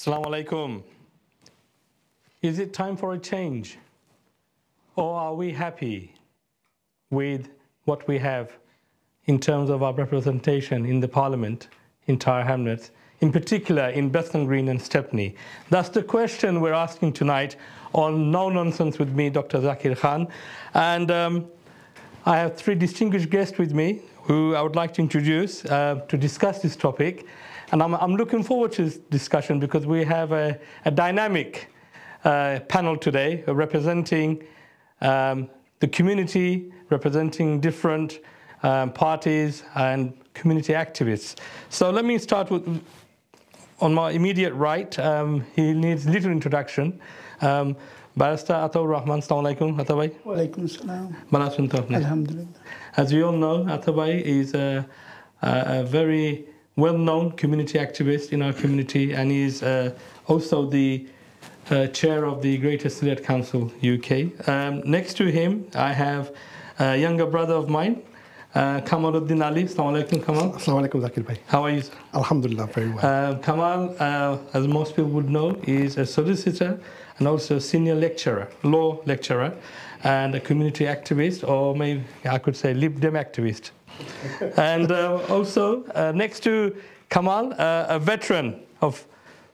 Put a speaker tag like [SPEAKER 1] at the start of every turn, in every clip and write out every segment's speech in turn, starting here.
[SPEAKER 1] Assalamu alaikum. Is it time for a change? Or are we happy with what we have in terms of our representation in the Parliament, in Tower Hamlets, in particular in Bethnal Green and Stepney? That's the question we're asking tonight on No Nonsense with me, Dr. Zakir Khan. And I have three distinguished guests with me who I would like to introduce to discuss this topic. And I'm looking forward to this discussion because we have a dynamic panel today representing the community, representing different parties and community activists. So let me start with, on my immediate right, he needs little introduction. Barrister Ataur Rahman, Assalamu alaikum, Atabhai.
[SPEAKER 2] Wa alaikum assalam.
[SPEAKER 1] Alhamdulillah. As we all know, Atabhai is a very well-known community activist in our community, and he is also the chair of the Greater Sylhet Council UK. Next to him, I have a younger brother of mine, Kamaluddin Ali. Assalamu alaikum, Kamal.
[SPEAKER 2] Assalamu alaikum, Zakir bhai.
[SPEAKER 1] How are you?
[SPEAKER 2] Alhamdulillah, very well.
[SPEAKER 1] Kamal, as most people would know, is a solicitor and also a senior lecturer, law lecturer, and a community activist, or maybe I could say Lib Dem activist. And also, next to Kamal, a veteran of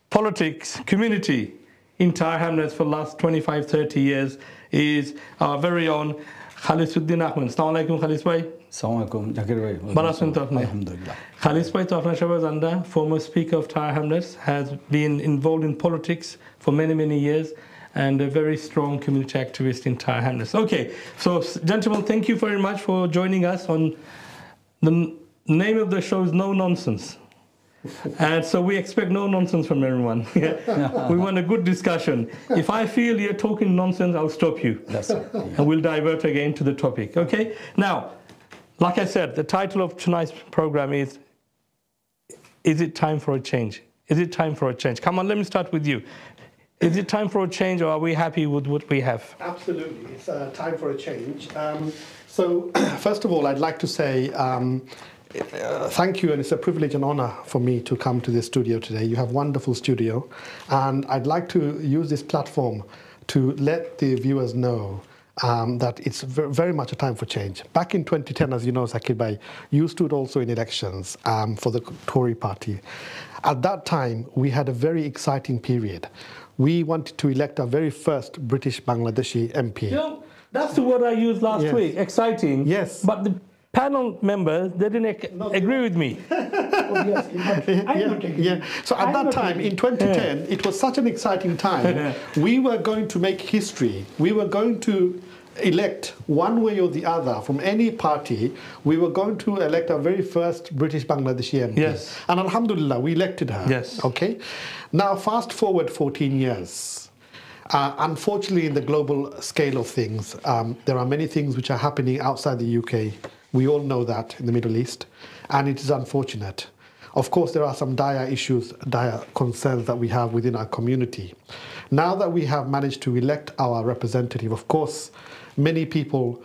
[SPEAKER 1] politics, community in Tower Hamlets for the last 25, 30 years, is our very own Khalisuddin Ahmed. Assalamu alaikum, Khalis bhai.
[SPEAKER 3] Assalamu alaikum, Zakir bhai.
[SPEAKER 1] Alhamdulillah. Khalis bhai to apna shabaz anda, former Speaker of Tower Hamlets, has been involved in politics for many, many years, and a very strong community activist in Tower Hamlets. Okay, so gentlemen, thank you very much for joining us on the name of the show is No Nonsense. And so we expect no nonsense from everyone. We want a good discussion. If I feel you're talking nonsense, I'll stop you.
[SPEAKER 3] That's right. Yeah.
[SPEAKER 1] And we'll divert again to the topic. Okay? Now, like I said, the title of tonight's program is it time for a change? Is it time for a change? Come on, let me start with you. Is it time for a change, or are we happy with what we have?
[SPEAKER 2] Absolutely, it's time for a change. So, first of all, I'd like to say thank you, and it's a privilege and honor for me to come to this studio today. You have a wonderful studio, and I'd like to use this platform to let the viewers know that it's very much a time for change. Back in 2010, as you know, Zakir bhai, you stood also in elections for the Tory party. At that time, we had a very exciting period. We wanted to elect our very first British Bangladeshi MP.
[SPEAKER 1] You know, that's the word I used last week, exciting.
[SPEAKER 2] Yes.
[SPEAKER 1] But the panel members, they didn't agree with me.
[SPEAKER 2] So at that time, in 2010, it was such an exciting time. We were going to make history. We were going to elect one way or the other from any party. We were going to elect our very first British Bangladeshi MP.
[SPEAKER 1] Yes.
[SPEAKER 2] And alhamdulillah, we elected her.
[SPEAKER 1] Yes.
[SPEAKER 2] Okay. Now, fast forward 14 years. Unfortunately, in the global scale of things, there are many things which are happening outside the UK. We all know that in the Middle East, and it is unfortunate. Of course, there are some dire issues, dire concerns that we have within our community. Now that we have managed to elect our representative, of course, many people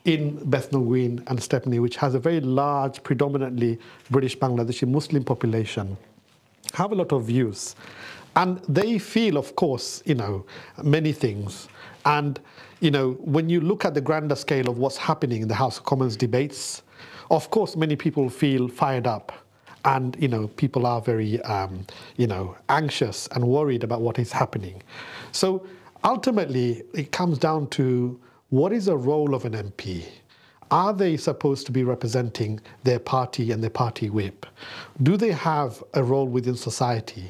[SPEAKER 2] in Bethnal Green and Stepney, which has a very large, predominantly British Bangladeshi Muslim population, have a lot of views. And they feel, of course, many things. And, when you look at the grander scale of what's happening in the House of Commons debates, of course, many people feel fired up. And, people are very, anxious and worried about what is happening. So ultimately, it comes down to what is the role of an MP? Are they supposed to be representing their party and their party whip? Do they have a role within society?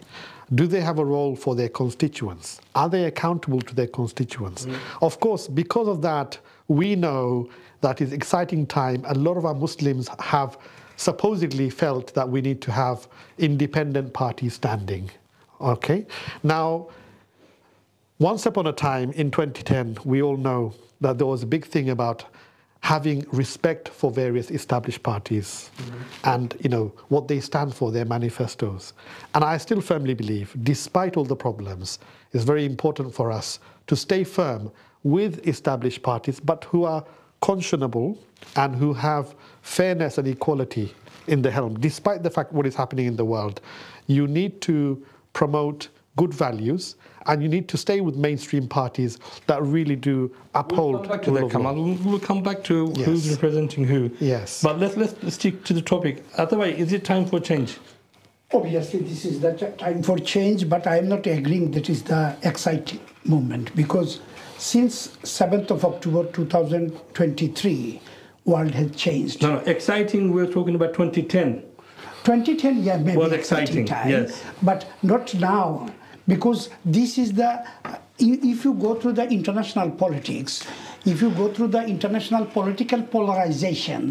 [SPEAKER 2] Do they have a role for their constituents? Are they accountable to their constituents? Of course, because of that, we know that it's exciting time. A lot of our Muslims have supposedly felt that we need to have independent parties standing. Okay? Now, once upon a time in 2010, we all know that there was a big thing about having respect for various established parties and what they stand for, their manifestos. And I still firmly believe, despite all the problems, it's very important for us to stay firm with established parties, but who are conscionable and who have fairness and equality in the helm. Despite the fact what is happening in the world, you need to promote good values, and you need to stay with mainstream parties that really do uphold.
[SPEAKER 1] We'll come back to that, Kamal. We'll come back to who's representing who.
[SPEAKER 2] Yes.
[SPEAKER 1] But let's stick to the topic. Otherwise, is it time for change?
[SPEAKER 4] Obviously, this is the time for change, but I am not agreeing that is the exciting moment, because since 7th of October 2023, world has changed.
[SPEAKER 1] No, exciting, we're talking about 2010.
[SPEAKER 4] 2010, yeah, maybe
[SPEAKER 1] was exciting
[SPEAKER 4] time,
[SPEAKER 1] yes.
[SPEAKER 4] But not now, because this is the, if you go through the international politics, if you go through the international political polarization,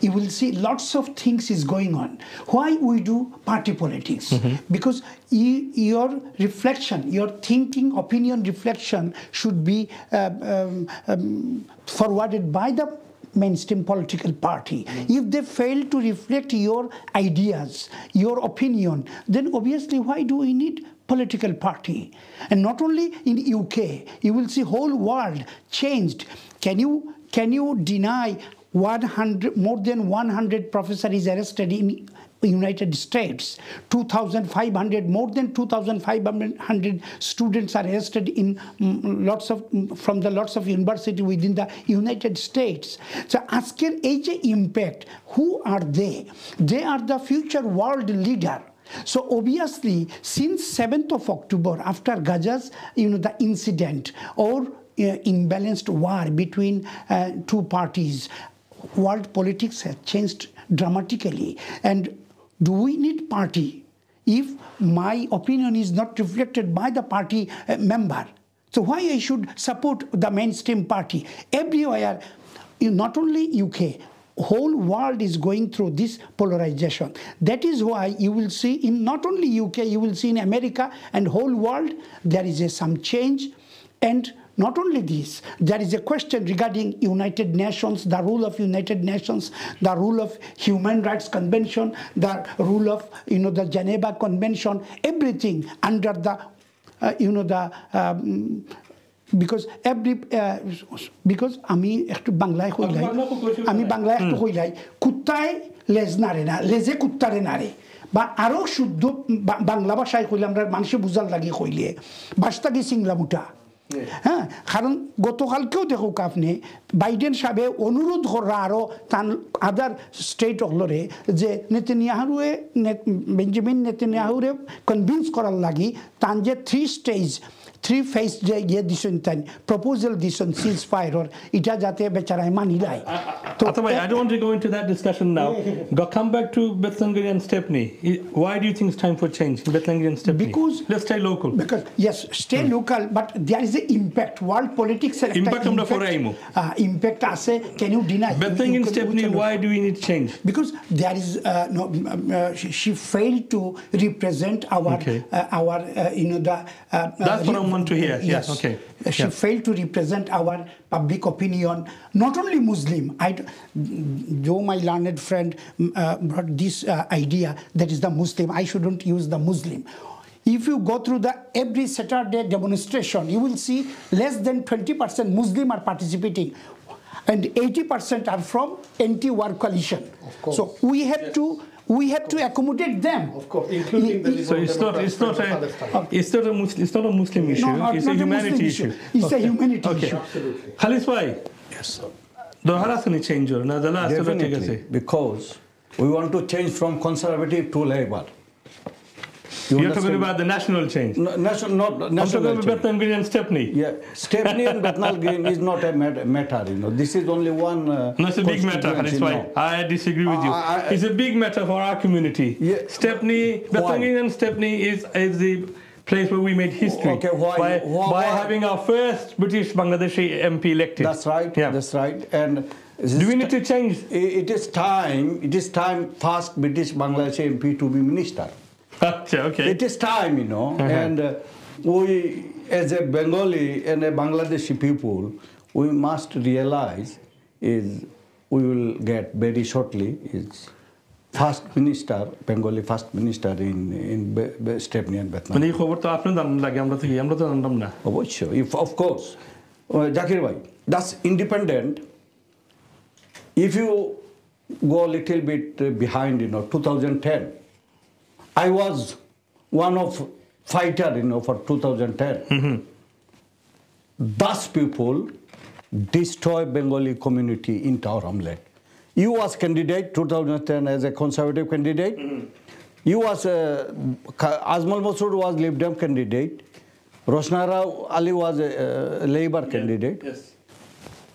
[SPEAKER 4] you will see lots of things is going on. Why we do party politics? Because your reflection, your thinking, opinion reflection should be forwarded by the mainstream political party. If they fail to reflect your ideas, your opinion, then obviously why do we need political party? And not only in UK, you will see whole world changed. Can you deny 100, more than 100 professors is arrested in United States, 2,500, more than 2,500 students are arrested in from the lots of university within the United States. So asker ei je impact, who are they? They are the future world leader. So obviously, since 7th of October, after Gaza's, the incident or imbalanced war between two parties, world politics has changed dramatically. And do we need party if my opinion is not reflected by the party member? So why I should support the mainstream party? Everywhere, not only UK, whole world is going through this polarization. That is why you will see in not only UK, you will see in America and whole world, there is some change. And not only this, there is a question regarding United Nations, the rule of United Nations, the rule of Human Rights Convention, the rule of the Geneva Convention, everything under the because আমি একটু বাংলায় কইলাই কুত্তায় লেজ নাড়ে না, লেজে কুত্তারে নাড়ে, বা আরো শুদ্ধ বাংলা ভাষায় কইলে আমরা মানুষে বুঝার লাগি কইলে বাস্তাগি সিংলা মুটা। হ্যাঁ, কারণ গতকালকেও দেখুক আপনি বাইডেন সাহেবে অনুরোধ করা আরো তান আদার স্টেট হলরে যে নেতানিয়াহুরে বেঞ্জামিন নেতানিয়াহুরে কনভিন্স করার লাগি তান যে three phase যে দিছেন তান প্রপোজাল দিছেন সিজ ফায়ার or এটা যাতে বেচারায় মানি লাই।
[SPEAKER 1] I don't want to go into that discussion now. Come back to Bethnal Green and Stepney. Why do you think it's time for change in Bethnal Green and Stepney?
[SPEAKER 4] Because
[SPEAKER 1] let's stay local.
[SPEAKER 4] Because yes, stay local, but there is an impact. World politics
[SPEAKER 1] impact
[SPEAKER 4] impact ase. Can you deny?
[SPEAKER 1] Bethnal Green and Stepney, why do we need change?
[SPEAKER 4] Because there is no. She failed to represent our
[SPEAKER 1] that's what I want to hear.
[SPEAKER 4] Yes.
[SPEAKER 1] Okay.
[SPEAKER 4] She failed to represent our public opinion, not only Muslim. Though my learned friend brought this idea that is the Muslim, I shouldn't use the Muslim. If you go through the every Saturday demonstration, you will see less than 20% Muslim are participating, and 80% are from anti-war coalition.
[SPEAKER 2] Of course.
[SPEAKER 4] So we have to accommodate them.
[SPEAKER 2] Of course, including the
[SPEAKER 1] so it's not a Muslim issue.
[SPEAKER 4] No,
[SPEAKER 1] it's a humanity issue.
[SPEAKER 4] It's a humanity issue.
[SPEAKER 2] Absolutely.
[SPEAKER 1] Khalis bhai.
[SPEAKER 3] Yes, sir.
[SPEAKER 1] The harasani change or na the last
[SPEAKER 3] Definitely, because we want to change from conservative to Labour.
[SPEAKER 1] You're talking about the national change.
[SPEAKER 3] No, national, not national.
[SPEAKER 1] I'm talking about Bethnal Green and Stepney.
[SPEAKER 3] Yeah, Stepney and Bethnal Green is not a matter. This is only one.
[SPEAKER 1] No, it's a big matter. That's why I disagree with you. It's a big matter for our community.
[SPEAKER 3] Yeah.
[SPEAKER 1] Stepney, Bethnal Green and Stepney is the place where we made history.
[SPEAKER 3] Okay,
[SPEAKER 1] by having our first British Bangladeshi MP elected.
[SPEAKER 3] That's right.
[SPEAKER 1] Yeah.
[SPEAKER 3] That's right. And
[SPEAKER 1] do we need to change?
[SPEAKER 3] It is time. It is time. First British Bangladeshi MP to be minister.
[SPEAKER 1] Okay.
[SPEAKER 3] It is time, and we, as a Bengali and a Bangladeshi people, we must realize is we will get very shortly is first minister, Bengali first minister in Stepney and Bethnal.
[SPEAKER 1] মানে এই খবর তো আপনি জানেন লাগে আমরা তো জানতাম না।
[SPEAKER 3] অবশ্যই, of course, Zakir bhai, that's independent. If you go a little bit behind, 2010. I was one of fighter, for 2010. Those people destroy Bengali community in Tower Hamlet. You was candidate 2010 as a conservative candidate. You was Azmal Masood was Lib Dem candidate. Rosnara Ali was a Labour candidate.
[SPEAKER 1] Yes.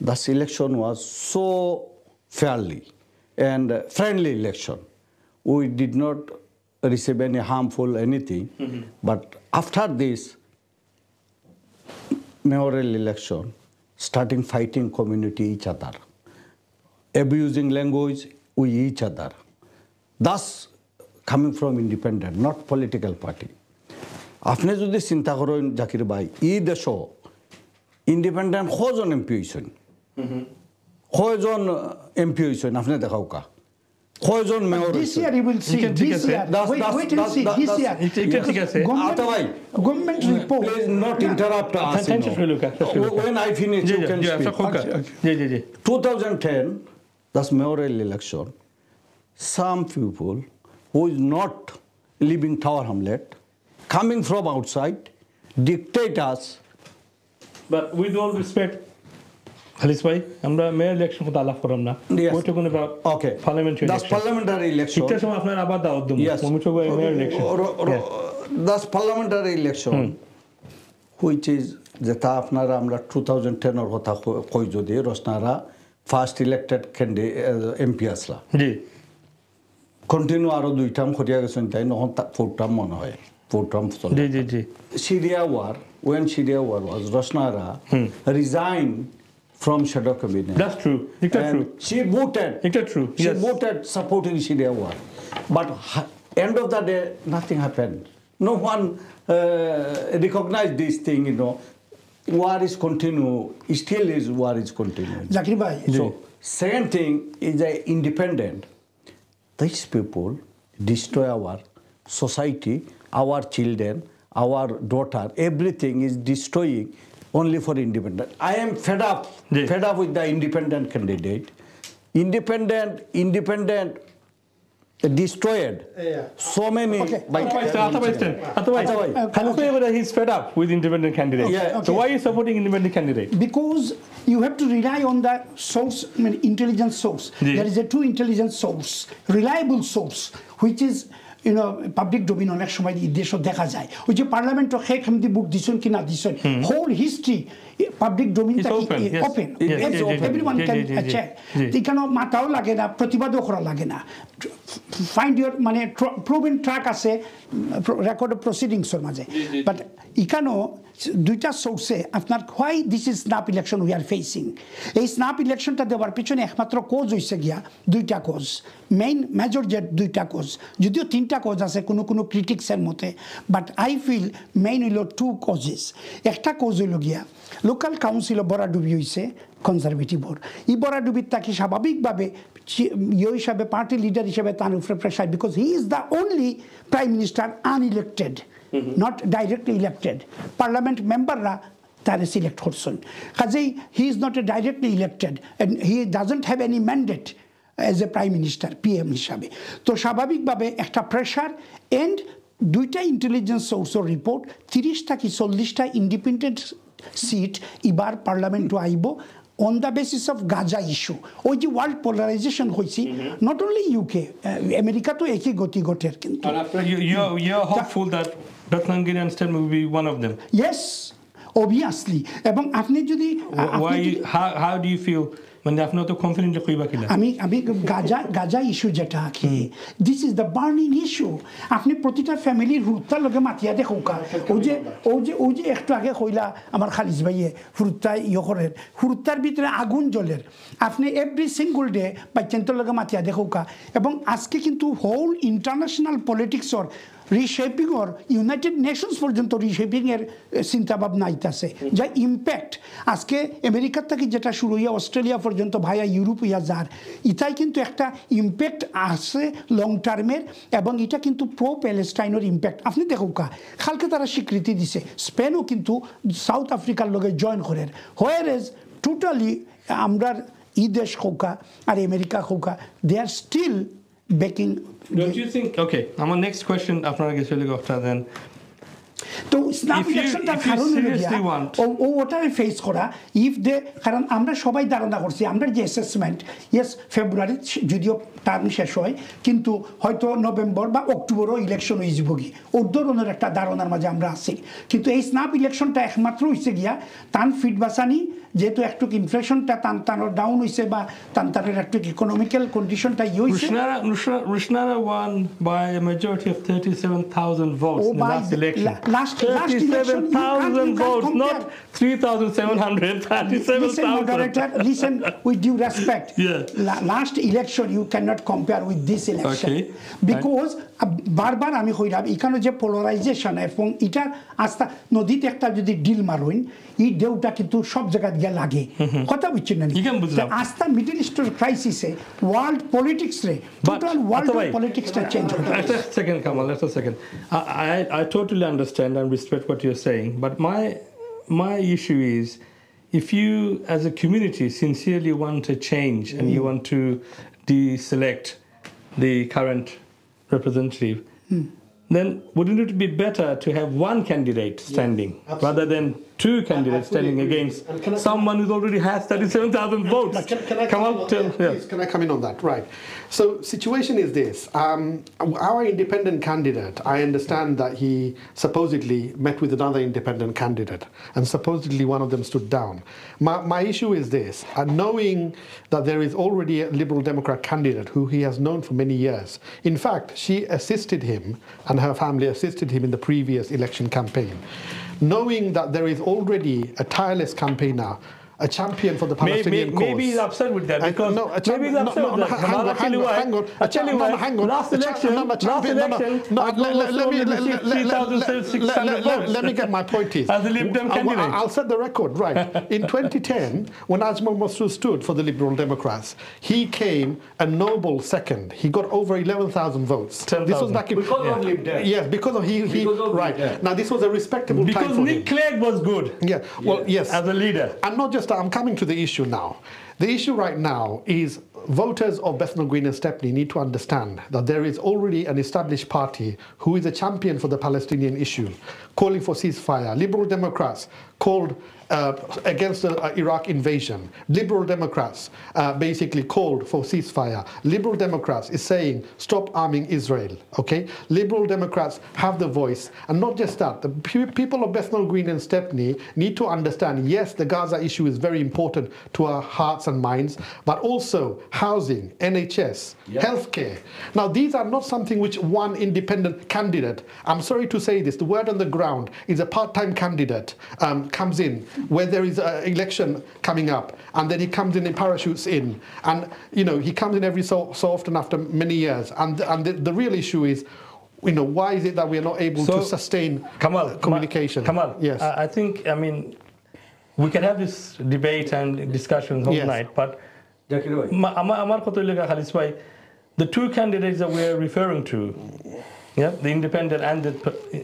[SPEAKER 3] This election was so fairly and friendly election. We did not receive any harmful anything. But after this mayoral election, starting fighting community each other, abusing language with each other. Thus coming from independent, not political party. আপনি যদি চিন্তা করেন জাকির ভাই এই দেশ independent কজন MP হয়েছেন কয়জন এমপি হয়েছেন আপনি দেখাও কা কয়জন mayor
[SPEAKER 4] This year you will see. This year. Wait and see. This year. Government report.
[SPEAKER 3] Please not interrupt us. When I finish, you can speak. 2010, that's mayoral election. Some people who is not living Tower Hamlet, coming from outside, dictate us.
[SPEAKER 1] But with all respect, Khalis bhai, আমরা mayor election কথা আলাপ করব না। We're talking about parliamentary election.
[SPEAKER 3] That's parliamentary election.
[SPEAKER 1] এটা সময় আপনার আবার দাওয়াত দেব। আমি তো mayor election.
[SPEAKER 3] That's parliamentary election, which is যেটা আপনারা আমরা 2010 এর কথা কই যদি Rasnara first elected candidate MP আসলা।
[SPEAKER 1] জি।
[SPEAKER 3] কন্টিনিউ আরো দুই টার্ম করিয়া গেছেন তাই নহন ফোর টার্ম মনে হয়। Four terms.
[SPEAKER 1] G.
[SPEAKER 3] Syria war, when Syria war was, Rosnara resigned from shadow cabinet.
[SPEAKER 1] That's true. It's true.
[SPEAKER 3] She voted.
[SPEAKER 1] It's true.
[SPEAKER 3] She voted supporting Syria war. But end of the day, nothing happened. No one recognized this thing, War is continue. Still is war is continuing.
[SPEAKER 4] Zakir bhai.
[SPEAKER 3] So, second thing is independent. These people destroy our society, our children, our daughter, everything is destroying only for independent. I am fed up with the independent candidate. Independent destroyed. So many.
[SPEAKER 1] He's fed up with independent candidate. So why are you supporting independent candidate?
[SPEAKER 4] Because you have to rely on the source, intelligence source. There is a true intelligence source, reliable source, which is public domain অনেক সময় এই দেশও দেখা যায় ওই যে পার্লামেন্টও শেখ হামদি বুক দিছেন কি না দিছেন হোল হিস্ট্রি পাবলিক ডোমেইনটা ওপেন এভরিওয়ান ক্যান চেক এখানে মাথাও লাগে না প্রতিবাদও করা লাগে না ফাইন্ড ইউর মানে প্রুভেন ট্র্যাক আছে রেকর্ড অফ প্রসিডিংসের মাঝে বাট এখানেও দুইটা সোর্সে আপনার why this is snap election we are facing এই স্ন্যাপ ইলেকশনটা দেওয়ার পিছনে একমাত্র কোজ হয়েছে গিয়া দুইটা কোজ মেজর যে দুইটা কোজ যদিও তিনটা কোজ আছে কোনো ক্রিটিক্সের মতে বাট আই ফিল মেইন হইল টু কজেস একটা কোজ হইল গিয়া লোকাল কাউন্সিলও বরাডুবি হয়েছে কনজারভেটিভর এই বরাডুবির তাকে স্বাভাবিকভাবে হিসাবে পার্টি লিডার হিসেবে তার উপরে pressure because he is the only prime minister unelected not directly elected. Parliament memberra tare select korson. Kajei he is not a directly elected and he doesn't have any mandate as a prime minister PM হিসাবে তো স্বাভাবিকভাবে একটা pressure and দুইটা intelligence সোর্সের report 30টা কি 40টা independent seat এবার পার্লামেন্টে আইব on the basis of Gaza issue. ওই যে ওয়ার্ল্ড পোলারাইজেশন হয়েছে not only UK, আমেরিকা তো একই গতি ঘটের কিন্তু
[SPEAKER 1] you're hopeful that Bethnal Green and Stepney will be one of them.
[SPEAKER 4] Yes, obviously. এবং আপনি যদি
[SPEAKER 1] how do you feel মানে আপনি তো কনফিডেন্টলি কইবা কিনা
[SPEAKER 4] আমি গাজা ইস্যু যেটা কি this is the burning issue আপনি প্রতিটা ফ্যামিলির হুরতার লগে মাতিয়া দেখো ও যে একটু আগে কইলা আমার খালিস ভাইয়ে হুরতা ইয়করের হুরতার ভিতরে আগুন জ্বলের আপনি এভরি সিঙ্গল ডে বাচ্চান্তর লগে মাতিয়া দেখো এবং আজকে কিন্তু হোল ইন্টারন্যাশনাল পলিটিক্সর রিশেপিং অর ইউনাইটেড নেশনস পর্যন্ত রিশেপিং এর চিন্তা ভাবনা আইতাছে যা ইম্প্যাক্ট আজকে আমেরিকার থেকে যেটা শুরু হইয়া অস্ট্রেলিয়া পর্যন্ত ভাইয়া ইউরোপ হইয়া যার এটাই কিন্তু একটা ইম্প্যাক্ট আছে লং টার্মের এবং এটা কিন্তু প্রো প্যালেস্টাইনের ইম্প্যাক্ট আপনি দেখো কালকে তারা স্বীকৃতি দিছে স্পেনও কিন্তু সাউথ আফ্রিকার লগে জয়েন করেন হোয়ার ইজ টোটালি আমরা ই দেশ হোকা আর আমেরিকা হোকা they are still backing.
[SPEAKER 1] Don't you think? Okay, our next question after I get really after then.
[SPEAKER 4] তো স্ন্যাপ ইলেকশনটার কারণ হলো ও ওটারে ফেস করা ইফ দে কারণ আমরা সবাই ধারণা করছি আমরা যে অ্যাসেসমেন্ট ইয়েস ফেব্রুয়ারি যদিও টার্ম শেষ হয় কিন্তু হয়তো নভেম্বর বা অক্টোবরও ইলেকশন হয়ে যাব কি ওর ধরনের একটা ধারণার মাঝে আমরা আছি কিন্তু এই স্ন্যাপ ইলেকশনটা একমাত্র হয়েছে গিয়া তান ফিট বাসানি যেহেতু একটু ইনফ্লেশনটা টানার ডাউন হয়েছে বা টানের একটু ইকোনমিক্যাল কন্ডিশনটা ইয়ে হয়েছে
[SPEAKER 1] Rushnara won by a majority of 37,000 votes in the last election.
[SPEAKER 4] Last election,
[SPEAKER 1] 37,000 votes, not 3,700, 37,000.
[SPEAKER 4] Moderator, listen with due respect. Last election you cannot compare with this election.
[SPEAKER 1] Okay.
[SPEAKER 4] Because বারবার আমি কইলাম এখানে যে polarisation এবং এটার আস্থা নদীতে একটা যদি ডিল মারুন এই ঢেউটা কিন্তু সব জায়গায় গিয়ে লাগে কথা বুঝছেন না আস্থা মিডল ইস্টের ক্রাইসিসে ওয়ার্ল্ড পলিটিক্স রে টোটাল ওয়ার্ল্ড পলিটিক্সটা চেঞ্জ হয়ে গেছে
[SPEAKER 1] second Kamal just a second I totally understand and respect what you're saying but my issue is if you as a community sincerely want a change and you want to deselect the current representative, then wouldn't it be better to have one candidate standing rather than two candidates standing against someone who already has 37,000 votes?
[SPEAKER 2] Can I come in on that? Right. So situation is this. Our independent candidate, I understand that he supposedly met with another independent candidate and supposedly one of them stood down. My issue is this. Knowing that there is already a Liberal Democrat candidate who he has known for many years. In fact, she assisted him and her family assisted him in the previous election campaign. Knowing that there is already a tireless campaigner, a champion for the Palestinian cause.
[SPEAKER 1] Maybe he's upset with that because maybe he's upset with that. Hang on. Last election,
[SPEAKER 2] let me get my point is.
[SPEAKER 1] As the Lib Dem candidate.
[SPEAKER 2] I'll set the record right. In 2010, when Ajmal Masroor stood for the Liberal Democrats, he came a noble second. He got over 11,000 votes.
[SPEAKER 1] 10,000.
[SPEAKER 2] This was back in
[SPEAKER 3] because of Lib Dem.
[SPEAKER 2] Yes, because of he right. Now this was a respectable
[SPEAKER 1] because
[SPEAKER 2] time for
[SPEAKER 1] Nick
[SPEAKER 2] him.
[SPEAKER 1] Clegg was good.
[SPEAKER 2] Yeah. Well, yes.
[SPEAKER 1] As a leader.
[SPEAKER 2] And not just I'm coming to the issue now. The issue right now is voters of Bethnal Green and Stepney need to understand that there is already an established party who is a champion for the Palestinian issue, calling for ceasefire. Liberal Democrats called against the Iraq invasion. Liberal Democrats basically called for ceasefire. Liberal Democrats is saying stop arming Israel. Okay, Liberal Democrats have the voice, and not just that. The people of Bethnal Green and Stepney need to understand. Yes, the Gaza issue is very important to our hearts and minds, but also housing, NHS, healthcare. Now, these are not something which one independent candidate. I'm sorry to say this. The word on the ground is a part-time candidate comes in where there is an election coming up, and then he comes in and parachutes in, and he comes in every so often after many years, and the real issue is why is it that we are not able to sustain communication?
[SPEAKER 1] Kamal,
[SPEAKER 2] yes,
[SPEAKER 1] I think we can have this debate and discussions all night, but the two candidates that we are referring to, the independent and the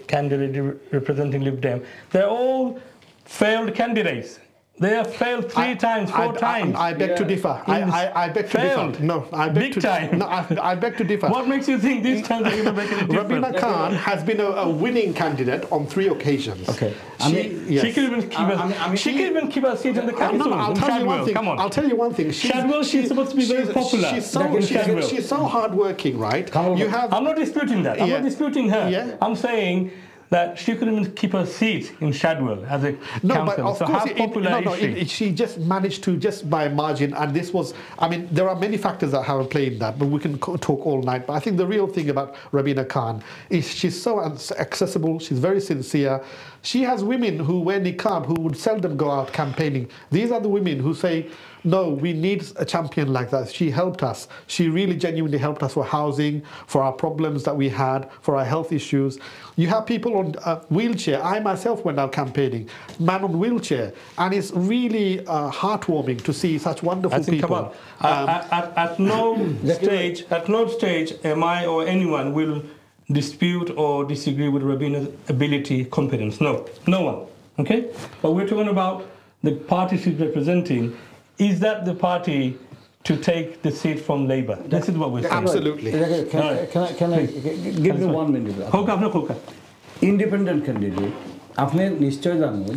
[SPEAKER 1] candidate representing Lib Dem, they're all failed candidates. They have failed 3 times, 4 times.
[SPEAKER 2] I beg to differ. I beg to differ. No, I beg
[SPEAKER 1] Big
[SPEAKER 2] to
[SPEAKER 1] time.
[SPEAKER 2] No, I beg to differ.
[SPEAKER 1] What makes you think these times are going to make any difference?
[SPEAKER 2] Rabina Khan has been a winning candidate on 3 occasions.
[SPEAKER 1] Okay. She could even keep a seat in the council.
[SPEAKER 2] No, I'll tell you one thing.
[SPEAKER 1] Come on.
[SPEAKER 2] I'll tell you one thing.
[SPEAKER 1] She's supposed to be very popular.
[SPEAKER 2] She's so hardworking, right?
[SPEAKER 1] I'm not disputing that. I'm not disputing her. I'm saying that she couldn't even keep her seat in Shadwell as a councillor.
[SPEAKER 2] But of course, she just managed to just by a margin, and this was, there are many factors that have played that, but we can talk all night. But I think the real thing about Rabina Khan is she's so accessible, she's very sincere. She has women who wear niqab who would seldom go out campaigning. These are the women who say, no, we need a champion like that. She helped us. She really genuinely helped us for housing, for our problems that we had, for our health issues. You have people on wheelchair. I myself went out campaigning, man on wheelchair, and it's really heartwarming to see such wonderful people.
[SPEAKER 1] At no stage am I or anyone will dispute or disagree with Rabina's ability, competence. No one. Okay, but we're talking about the party she's representing. Is that the party to take the seat from Labour? This is what we're saying.
[SPEAKER 2] Absolutely.
[SPEAKER 3] Can I give me 1 minute? Independent candidate আপনি নিশ্চয় জানেন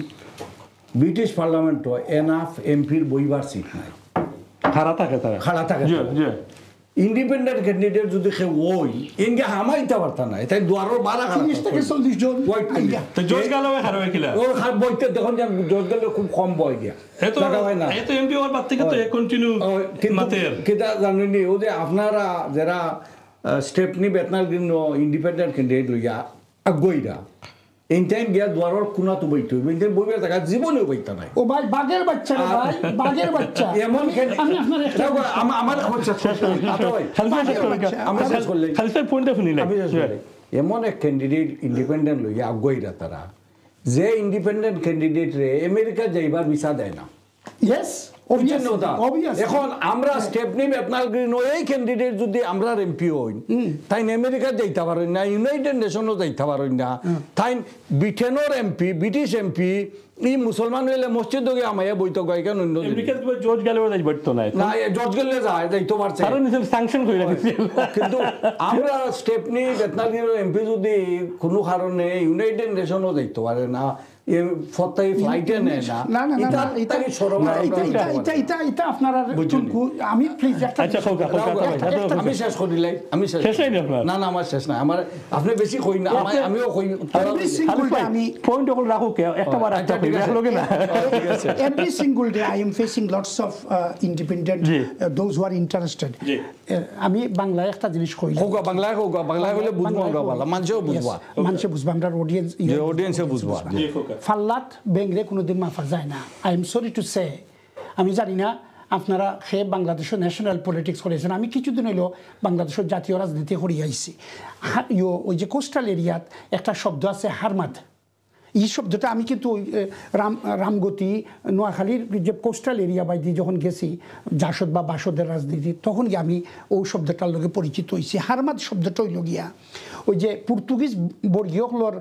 [SPEAKER 3] British পার্লামেন্টও enough এমপির বইবার seat নাই
[SPEAKER 1] খাড়া থাকে তারা
[SPEAKER 3] খাড়া থাকে ইন্ডিপেন্ডেন্ট ক্যান্ডিডেট যদি সে ওই ইনকে হামাইতে পারতা না তাই দুয়ারের বারা
[SPEAKER 4] 30 থেকে 40 জন
[SPEAKER 1] তো জজ গালওয়ে হারবে কিলা
[SPEAKER 3] ও হার বইতে দেখুন যে জজ গালে খুব কম বই দিয়া
[SPEAKER 1] এত এত এমপি ওর বাদ থেকে তো কন্টিনিউ মাতের
[SPEAKER 3] কিটা জানেননি ও যে আপনারা যারা স্টেপনি বেতনাল গ্রিন ইন্ডিপেন্ডেন্ট ক্যান্ডিডেট লইয়া আগুইরা ইন টাইম গিয়া দুয়ারের কোনা তো বইতে হইবে ইন বইবে টাকা জীবনেও বইতা নাই
[SPEAKER 4] ও ভাই বাগের বাচ্চা রে ভাই বাগের বাচ্চা
[SPEAKER 3] এমন
[SPEAKER 4] আমি আপনার একটা
[SPEAKER 3] আমার খরচা
[SPEAKER 1] খালিফার পয়েন্ট অফ নিলে
[SPEAKER 3] এমন এক ক্যান্ডিডেট ইন্ডিপেন্ডেন্ট লইয়া আগুইরা তারা যে ইন্ডিপেন্ডেন্ট ক্যান্ডিডেট রে আমেরিকা যাইবার ভিসা দেয় না
[SPEAKER 4] ইয়েস
[SPEAKER 3] এখন আমরা স্টেপনি বেতনাল গ্রিন এই ক্যান্ডিডেট যদি আমরা এমপি হই তাই আমেরিকা যাইতে পারেন না ইউনাইটেড নেশনও যাইতে পারেন না তাই ব্রিটেনের এমপি ব্রিটিশ এমপি এই মুসলমান হইলে মসজিদ গিয়ে আমায় বইতো গাই কেন
[SPEAKER 1] জজ গেলেও যাই বইতো না
[SPEAKER 3] না জজ গেলে যায় যাইতো পারছে
[SPEAKER 1] কারণ স্যাংশন করে রাখছে
[SPEAKER 3] কিন্তু আমরা স্টেপনি বেতনাল গ্রিন এমপি যদি কোনো কারণে ইউনাইটেড নেশনও যাইতে পারে না ফতাই ফ্লাইটে নেয় না
[SPEAKER 4] এটা আপনারা আমি প্লিজ
[SPEAKER 3] আমি শেষ করিলাই আমি
[SPEAKER 1] শেষ নাই আপনার
[SPEAKER 3] না না আমার শেষ নাই আমার আপনি বেশি কই না আমিও কই
[SPEAKER 4] আমি
[SPEAKER 1] পয়েন্ট ওগুলো রাখো কে একটা বার একটা কই রাখলো না
[SPEAKER 4] every single day I am facing lots of independent those who are interested আমি বাংলায় একটা জিনিস কই
[SPEAKER 3] হোক বাংলায় হলে বুঝবো আমরা ভালো মানুষও বুঝবা
[SPEAKER 4] মানুষে বুঝবা আমরা
[SPEAKER 3] অডিয়েন্সে বুঝবা
[SPEAKER 4] ফাল্লাত বেংরে কোনোদিন মাফা যায় না I am sorry to say আমি জানি না আপনারা সে বাংলাদেশের ন্যাশনাল পলিটিক্স করেছেন আমি কিছুদিন হইলো বাংলাদেশের জাতীয় রাজনীতি করি আইছি ওই যে কোস্টাল এরিয়াত একটা শব্দ আছে হারমাদ এই শব্দটা আমি কিন্তু রামগতি নোয়াখালীর যে কোস্টাল এরিয়া বাইদি যখন গেছি জাসদ বা বাসদের রাজনীতি তখন গিয়ে আমি ওই শব্দটার লগে পরিচিত হয়েছি হারমাদ শব্দটা হইল গিয়া ওই যে পর্তুগিজ বর্গীয়গুলোর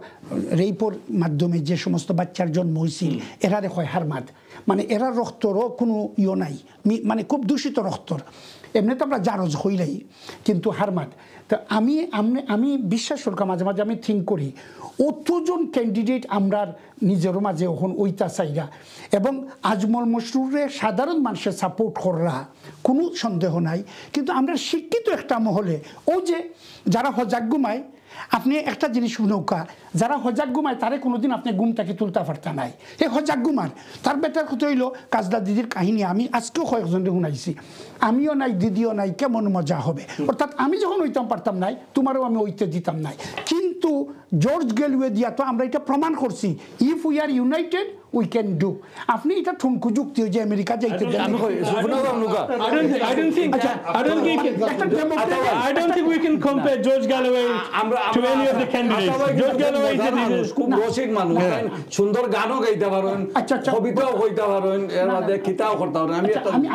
[SPEAKER 4] রেইপোর মাধ্যমে যে সমস্ত বাচ্চার জন্ম হয়েছিল এরা হয় হারমাদ মানে এরা রক্তরও কোনো ইয়ে নাই মানে খুব দূষিত রক্তর এমনি তো আমরা জারজ হইলাই কিন্তু হারমাদ তো আমি বিশ্বাস করলাম মাঝে মাঝে আমি থিঙ্ক করি অতজন ক্যান্ডিডেট আমরা নিজের মাঝে এখন ওইটা চাইরা এবং আজমল মসরুরে সাধারণ মানুষের সাপোর্ট করা কোনো সন্দেহ নাই কিন্তু আমরা শিক্ষিত একটা মহলে ও যে যারা হজাক ঘুমায় আপনি একটা জিনিস নৌকা যারা হজাক ঘুমায় তারে কোনোদিন আপনি ঘুমটাকে তুলতে পারতা নাই এই হজাক ঘুমার তার বেটার কথা হইল কাজদা দিদির কাহিনী আমি আজকেও কয়েকজনকে শুনাইছি আমিও নাই দিদিও নাই কেমন মজা হবে অর্থাৎ আমি যখন হইতাম পারতাম নাই তোমারও আমি ওইতে দিতাম নাই কিন্তু জর্জ গেলওয়ে দিয়া তো আমরা এটা প্রমাণ করছি if we are United we can do আপনি এটা ঠুনকু যুক্তি যে আমেরিকা যাইতে
[SPEAKER 1] I don't think we can compare George Galloway to any of the candidates. George Galloway is
[SPEAKER 3] খুব রসিক মানুষ সুন্দর গানও গাইতে পারেন কবিতাও কইতে পারেন এর মধ্যে কিতাও করতে পারেন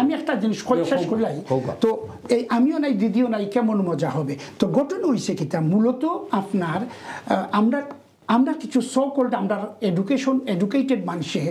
[SPEAKER 4] আমি একটা জিনিস শেষ করলাই তো এই আমিও নাই দিদিও নাই কেমন মজা হবে তো ঘটনা হইছে কিতা মূলত আপনার আমরা কিছু সো কল্ড আমরা এডুকেটেড মানুষে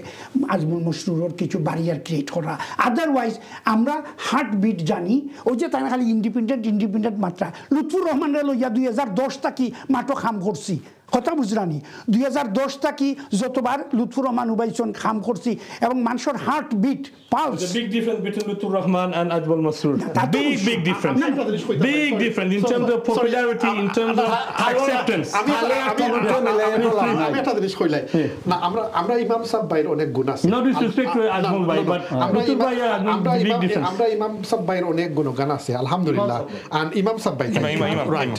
[SPEAKER 4] আজমল মসরুরের কিছু ব্যারিয়ার ক্রিয়েট করা আদারওয়াইজ আমরা হার্ট বিট জানি ওই যে তারা খালি ইন্ডিপেন্ডেন্ট মাত্রা লুৎফুর রহমানের লইয়া 2010 থাকি মাটো খাম করছি কথা বুঝলানি 2010 থাকি যতবার লুৎফুর রহমান উবাইসন খাম করছি এবং মানুষের heart beat pulse
[SPEAKER 1] big difference between Lutfur Rahman and Ajmal Masroor big difference in terms of popularity in terms of acceptance
[SPEAKER 2] আমি একটা জিনিস কইলাই না আমরা ইমাম সাহেব ভাইয়ের অনেক গুণ আছে
[SPEAKER 1] no disrespect to Ajmal ভাই but Lutfur ভাই big difference
[SPEAKER 2] আমরা ইমাম সাহেব ভাইয়ের অনেক গুণগান আছে আলহামদুলিল্লাহ and ইমাম সাহেব ভাই রাইট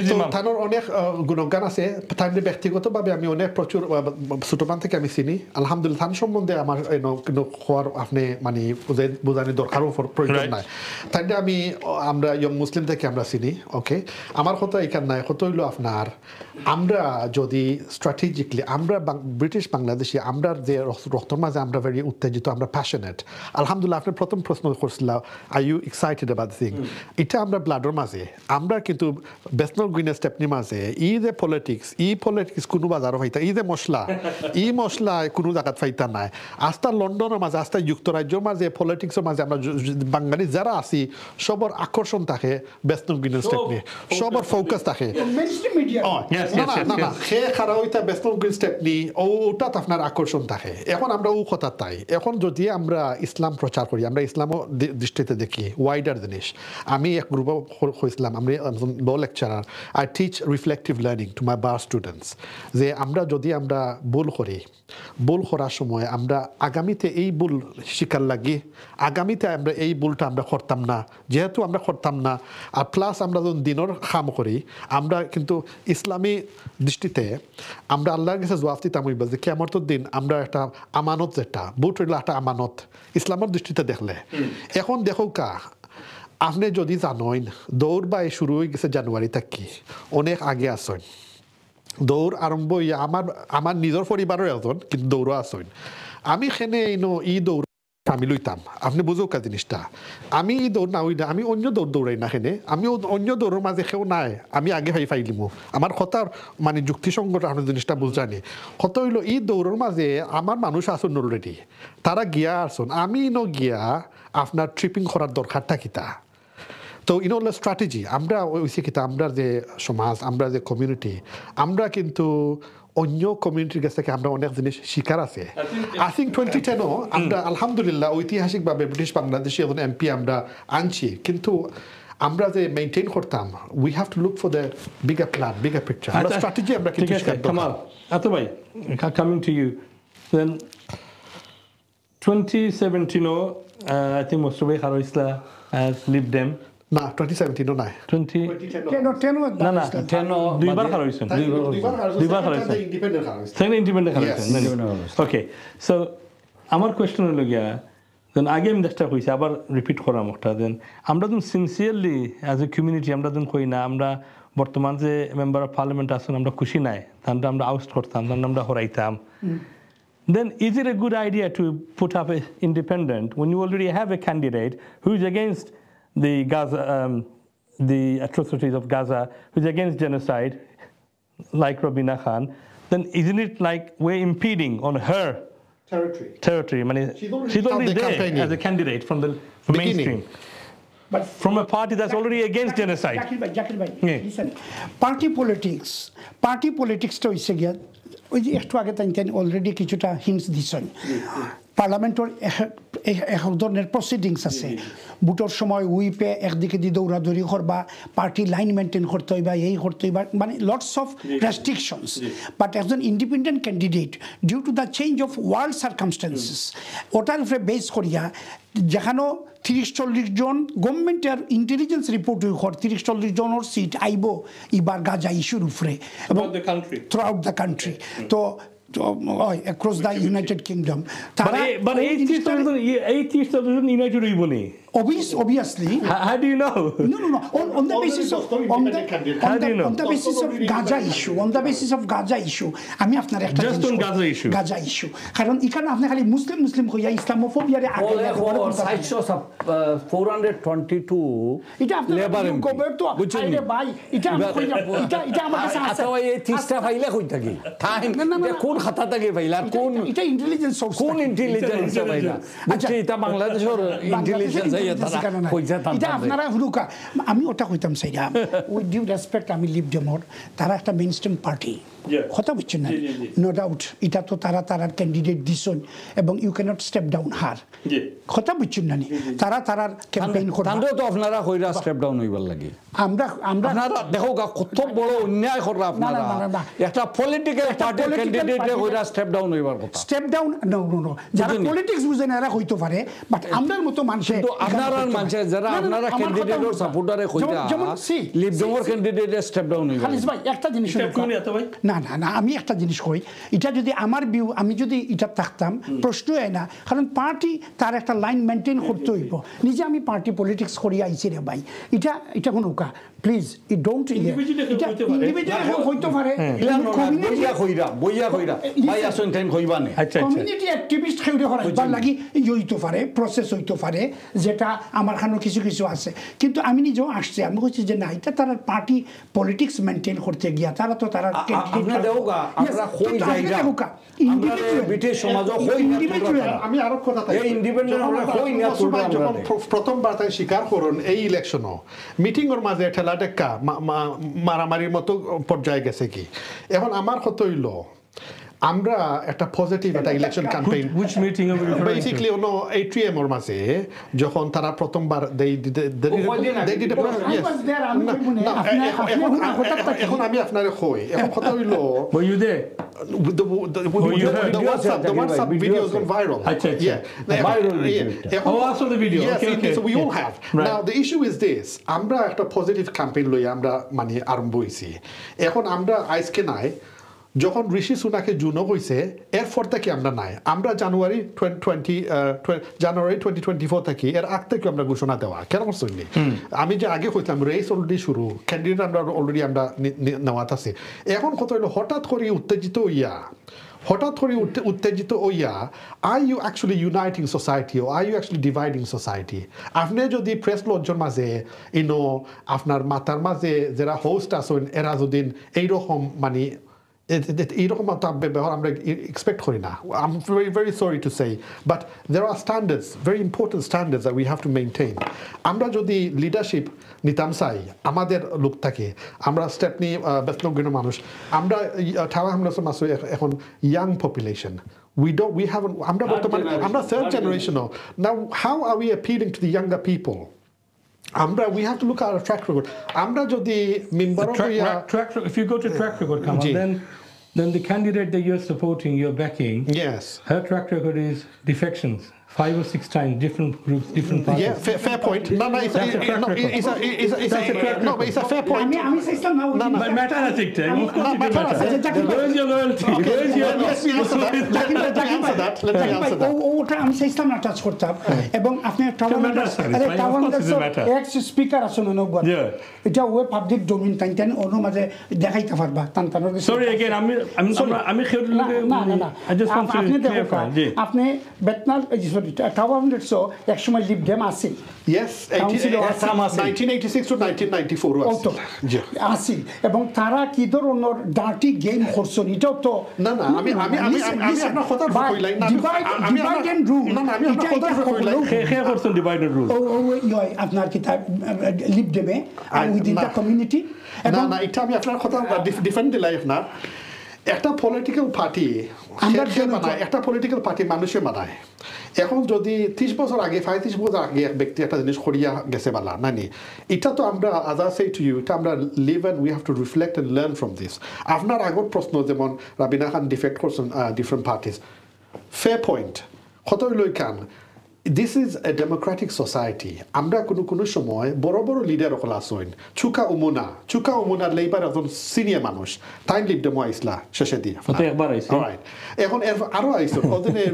[SPEAKER 2] তো তার অনেক গুণগান আছে তাই ব্যক্তিগতভাবে আমি অনেক প্রচুর ছোটবান থেকে আমি চিনি আলহামদুলিল্লাহ তার সম্বন্ধে আমার হওয়ার আপনি মানে বোঝানোর দরকারও প্রয়োজন নাই তাই আমরা ইয়ং মুসলিম থেকে আমরা চিনি ওকে আমার কথা এখানে নাই কথা হইল আপনার আমরা যদি স্ট্র্যাটেজিকলি আমরা ব্রিটিশ বাংলাদেশি আমরা যে রক্তর মাঝে আমরা ভেরি উত্তেজিত আমরা প্যাশনেট আলহামদুলিল্লাহ আপনি প্রথম প্রশ্ন করছিলাম are you excited about thing এটা আমরা ব্লাডের মাঝে আমরা কিন্তু বেথনাল গ্রিন এন্ড স্টেপনি মাঝে ই যে পলিটিক্স পলিটিক্স কোনো বাজারও ফাইতা ই যে মশলা মশলা কোনো জায়গাত ফাইতা নাই আস্থা লন্ডনের মাঝে আস্থা যুক্তরাজ্যের মাঝে পলিটিক্সের মাঝে আমরা বাঙালি যারা আছি সবার আকর্ষণ থাকে বেথনাল গ্রিন এন্ড স্টেপনি সবার ফোকাস থাকে সে খারাপ হইতা বেথনাল গ্রিন স্টেপনি ওটাত আপনার আকর্ষণ থাকে এখন আমরা ও কথা তাই এখন যদি আমরা ইসলাম প্রচার করি আমরা ইসলামও দৃষ্টিতে দেখি ওয়াইডার জিনিস আমি এক গ্রুপ হয়েছিলাম আমি law lecturer I teach reflective learning to my bar students যে আমরা যদি আমরা ভুল করি ভুল করার সময় আমরা আগামীতে এই ভুল শিকার লাগি আগামীতে আমরা এই ভুলটা আমরা করতাম না যেহেতু আমরা করতাম না আর প্লাস আমরা যখন দিনের কাম করি আমরা কিন্তু ইসলামী দৃষ্টিতে আমরা আল্লাহর কাছে জবাব দিতাম হইবা যে কিয়ামতের দিন আমরা একটা আমানত যেটা বুট হইল একটা আমানত ইসলামের দৃষ্টিতে দেখলে এখন দেখো কা আপনি যদি জানেন দৌড় বাই শুরু হয়ে গেছে জানুয়ারি থেকে অনেক আগে আসেন দৌড় আরম্ভ হইয়া আমার নিজের পরিবারের একজন কিন্তু দৌড়ও আসেন আমি সেনে ই দৌড় আমি লইতাম আপনি বুঝো কা জিনিসটা আমি ই দৌড় না হইলে আমি অন্য দৌড় দৌড়াই না সেনে আমি অন্য দৌড়ের মাঝে কেউ নাই আমি আগে ফাইলিমো আমার কথার মানে যুক্তিসঙ্গত আপনার জিনিসটা বুঝানি কত হইলো ই দৌড়ের মাঝে আমার মানুষ আসুন অলরেডি তারা গিয়া আসুন আমি গিয়া আপনার ট্রিপিং করার দরকারটা কিতা তো হলো স্ট্র্যাটেজি আমরা ওইসে কিতা আমরা যে সমাজ আমরা যে কমিউনিটি আমরা কিন্তু অন্য কমিউনিটির কাছ থেকে আমরা অনেক জিনিস শিকার আছে আই থিঙ্ক 2010ও আমরা আলহামদুলিল্লাহ ঐতিহাসিকভাবে ব্রিটিশ বাংলাদেশি একজন এমপি আমরা আনছি কিন্তু আমরা যে মেইনটেইন করতাম we have to look for the bigger plan bigger picture আমরা স্ট্র্যাটেজি আমরা কিন্তু শিকার
[SPEAKER 1] কামাল আতো ভাই কামিং টু ইউ দেন 2017ও আই থিঙ্ক মোস্তফা খারো ইসলা হ্যাজ লিভ দেম
[SPEAKER 2] না 2017 নাই
[SPEAKER 1] 2010 না দুইবার খারো হইছেন দুইবার খারো হইছেন ইন্ডিপেন্ডেন্ট খারো হইছেন ওকে সো আমার কোশ্চেন হলো গিয়া দেন আগে আমি চেষ্টা কইছি আবার রিপিট করাম একটা দেন আমরা যখন সিনসিয়ারলি অ্যাজ এ কমিউনিটি আমরা যখন কই না আমরা বর্তমান যে মেম্বার অফ পার্লামেন্ট আছেন আমরা খুশি নাই তাহলে আমরা আউট করতাম তাহলে আমরা হরাইতাম then is it a good idea to put up an independent when you already have a candidate who is against the Gaza, the atrocities of Gaza, who is against genocide, like Rabina Khan, then isn't it like we're impeding on her territory? I mean, she's already there as a candidate from the mainstream. But from a party that's already against genocide.
[SPEAKER 4] Zakir bhai, listen. Party politics to is again. ওই যে একটু আগে তাই already কিছুটা hints দিছেন পার্লামেন্টের এক ধরনের প্রসিডিংস আছে ভোটের সময় উইপে একদিকে দিয়ে দৌড়াদৌড়ি করবা পার্টি লাইন মেনটেন করতে হইবা এই করতে হইবা মানে লটস অফ রেস্ট্রিকশনস বাট একজন independent candidate due to the change of world circumstances ওটার উপরে বেস করিয়া যেখানেও 30-40 জন গভর্নমেন্টের ইন্টেলিজেন্স রিপোর্ট হর 30-40 জনের সিট আইব এবার গাজা ইস্যুর উপরে এবং থ্রু আউট দ্য কান্ট্রি তো across the United Kingdom.
[SPEAKER 1] But 80,000 United Ubuni.
[SPEAKER 4] Obviously.
[SPEAKER 1] How do you know?
[SPEAKER 4] No. On the basis of on the basis of Gaza issue. On the basis of Gaza issue. আমি আপনার একটা
[SPEAKER 1] just on Gaza issue.
[SPEAKER 4] Gaza issue. কারণ এখানে আপনি খালি মুসলিম হইয়া ইসলামোফোবিয়ারে আগে
[SPEAKER 3] 422
[SPEAKER 4] এটা আপনার কবে তো আরে ভাই এটা আমার কাছে আছে
[SPEAKER 3] আচ্ছা এই 30টা ফাইলে কই থাকি টাইম কোন খাতা থেকে ফাইলা কোন
[SPEAKER 4] এটা ইন্টেলিজেন্স সোর্স
[SPEAKER 3] কোন ইন্টেলিজেন্স ফাইলা আচ্ছা এটা বাংলাদেশের ইন্টেলিজেন্স
[SPEAKER 4] এটা আপনারা হুরুকা আমি ওটা কইতাম সাইরা উইথ ডিউ রেসপেক্ট আমি লিভ ডেমোর তারা একটা মেইনস্ট্রিম পার্টি কথা বুঝছেন না নো ডাউট এটা তো তারার ক্যান্ডিডেট দিছেন এবং ইউ ক্যানট স্টেপ ডাউন হার কথা বুঝছেন না তারার ক্যাম্পেইন করে
[SPEAKER 3] তান্ডো তো আপনারা কইরা স্টেপ ডাউন হইবার লাগি আমরা দেখো কত বড় অন্যায় করলা আপনারা একটা পলিটিক্যাল পার্টির ক্যান্ডিডেটে কইরা স্টেপ ডাউন হইবার কথা
[SPEAKER 4] স্টেপ ডাউন নো যারা পলিটিক্স বুঝেন এরা হইতো পারে বাট আমরার মতো মানুষ
[SPEAKER 3] তো আপনারা মানুষ যারা আপনারা ক্যান্ডিডেটের সাপোর্টারে কইরা লিভ ডেমোর ক্যান্ডিডেটে স্টেপ ডাউন হইবার
[SPEAKER 4] খালিস ভাই একটা জিনিস না আমি একটা জিনিস কই এটা যদি আমার ভিউ আমি যদি এটা থাকতাম প্রশ্ন হয় না কারণ পার্টি তার একটা লাইন মেনটেন করতে হইব নিজে আমি পার্টি পলিটিক্স করি আইছি রে ভাই এটা কোন কা প্লিজ ইট ডোন্ট ইন্ডিভিজুয়াল হইতো পারে
[SPEAKER 3] বইয়া কইরা ভাই আসুন টাইম কইবা না
[SPEAKER 4] কমিউনিটি অ্যাক্টিভিস্ট হইতে পারে লাগি হইতো পারে প্রসেস হইতো পারে যেটা এটা আমার খানো কিছু কিছু আছে কিন্তু আমি নিজেও আসছে আমি বলছি যে না এটা তারা পার্টি পলিটিক্স মেনটেন করতে গিয়া তারা তো তারা
[SPEAKER 3] আমরা দেওগা আমরা কই জায়গা আমরা ব্রিটিশ সমাজও কই
[SPEAKER 2] আমি আরো কথা তাই
[SPEAKER 3] এই ইন্ডিপেন্ডেন্ট আমরা কই না
[SPEAKER 2] যখন প্রথমবার তাই স্বীকার করুন এই ইলেকশনও মিটিংয়ের মাঝে ঠেলা টেক্কা মারামারির মতো পর্যায়ে গেছে কি এখন আমার কত হইল আমরা একটা পজিটিভ একটা election campaign
[SPEAKER 1] which meeting are we referring
[SPEAKER 2] basically
[SPEAKER 1] to?
[SPEAKER 2] ono atrium or মাঝে যখন তারা প্রথমবার they did a process yes এখন আমি আপনারে কই এখন কথা হইল
[SPEAKER 1] Were you there?
[SPEAKER 2] the WhatsApp videos gone viral yeah
[SPEAKER 3] viral
[SPEAKER 1] also the video
[SPEAKER 2] yes
[SPEAKER 1] okay
[SPEAKER 2] so we all have now the issue is this আমরা একটা পজিটিভ ক্যাম্পেইন লই আমরা মানে আরম্ভ হইছি এখন আমরা আজকে নাই যখন ঋষি সুনাকে জুনও কইছে এরপর থেকে আমরা নাই আমরা জানুয়ারি 2024 থেকে এর আগ থেকে আমরা ঘোষণা দেওয়া কেন শুনলি আমি যে আগে কইতাম রেস অলরেডি শুরু ক্যান্ডিডেট আমরা অলরেডি আমরা নেওয়াত আছে এখন কত হইলো হঠাৎ করে উত্তেজিত হইয়া are you actually uniting society ও are you actually dividing society আপনি যদি প্রেস লজ্জর মাঝে আপনার মাথার মাঝে যারা হোস্ট আছেন এরা যদি এইরকম মানে এইরকম ব্যবহার আমরা এক্সপেক্ট করি না I'm very very sorry to say but there are standards very important standards that we have to maintain আমরা যদি লিডারশিপ নিতাম চাই আমাদের লোক থাকে আমরা স্টেপনি বেথনাল গ্রিনের মানুষ আমরা ঠাওয়া আমরা এখন ইয়াং পপুলেশন we haven't আমরা বর্তমানে আমরা third generation now how are we appealing to the younger people we have to look at our track record.
[SPEAKER 1] If you go to track record, then the candidate that you're supporting, you're backing.
[SPEAKER 2] Yes.
[SPEAKER 1] Her track record is defections. 5 or 6 times, different groups, different parties.
[SPEAKER 2] Yeah, fair point. No, it's a fair point.
[SPEAKER 4] আমি চাইছিলাম না
[SPEAKER 1] But matter has it. Where is your loyalty? Where is your
[SPEAKER 2] ওটা
[SPEAKER 4] আমি চাইছিলাম না touch করতাম এবং আপনি এক্স স্পিকার আসলে নকবার এটা ওয়ে পাবলিক ডোমেইন টাইন ওর মাঝে দেখাইতে পারবা টানটানোর
[SPEAKER 1] Sorry again, আমি I just want to clarify.
[SPEAKER 4] আপনি বেতনাল টাওয়ার হান্ড্রেডসও একসময় লিভ ডেম আছে
[SPEAKER 2] Yes, 1986 to 1994
[SPEAKER 4] আসি এবং তারা কি ধরনের ডার্টি গেম করছেন এটাও তো
[SPEAKER 2] না আমি আপনার কথা কইলাই না
[SPEAKER 4] ডিভাইড এন্ড রুল
[SPEAKER 2] না আমি আপনার কথা কইলাই
[SPEAKER 1] কে করছেন ডিভাইড এন্ড রুল
[SPEAKER 4] আপনার কিতাব লিভ ডেমে উইদিন দ্য কমিউনিটি
[SPEAKER 2] না এটা আমি আপনার কথা ডিফেন্ড দিলাই না একটা পলিটিক্যাল পার্টি মানুষে বানায় এখন যদি 30 বছর আগে 35 বছর আগে এক ব্যক্তি একটা জিনিস করিয়া গেছে বালা নানি এটা তো আমরা as I say to you এটা আমরা live and we have to reflect and learn from this আপনার আগর প্রশ্ন যেমন রাবিনা খান ডিফেক্ট করছেন different parties fair point কত লই কান This is a democratic society. আমরা কোনো সময় বড় লিডার হল আসেন চুকা উমুনা লেবার একজন সিনিয়র মানুষ তাই লিভ ডেমো আইসলা শেষে দিয়ে এখন আরো আইসো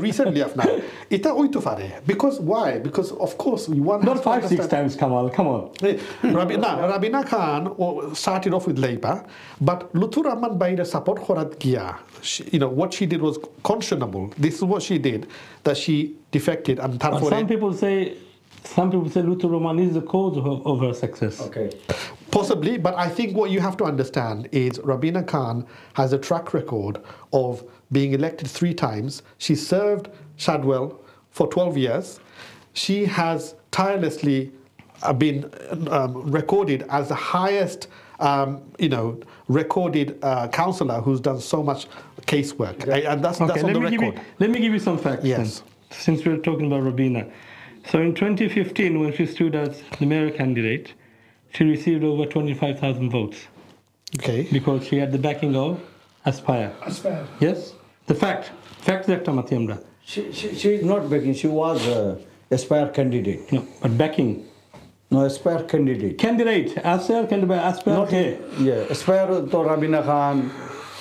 [SPEAKER 2] রিসেন্টলি আপনার এটা ওইতো পারে because why because of course we want
[SPEAKER 1] not 5-6 times Kamal come on
[SPEAKER 2] Rabina Khan started off with Labour but Luthur Rahman Baira support করাত গিয়া what she did was conscionable this is what she did that she defected and
[SPEAKER 1] some people say Luthur Rahman is the cause of her success.
[SPEAKER 2] Okay. Possibly, but I think what you have to understand is Rabina Khan has a track record of being elected 3 times. She served Shadwell for 12 years. She has tirelessly been recorded as the highest recorded councillor who's done so much casework. And that's on the record.
[SPEAKER 1] Let me give you some facts.
[SPEAKER 2] Yes.
[SPEAKER 1] Then, since we're talking about Rabina. So in 2015, when she stood as the mayor candidate, she received over 25,000 votes.
[SPEAKER 2] Okay.
[SPEAKER 1] Because she had the backing of Aspire. Yes? The fact that Tamatiamra.
[SPEAKER 3] She is not backing, she was Aspire candidate.
[SPEAKER 1] No, but backing.
[SPEAKER 3] No, Aspire candidate.
[SPEAKER 1] Aspire.
[SPEAKER 3] Not he. Yeah, Aspire to Rabina Khan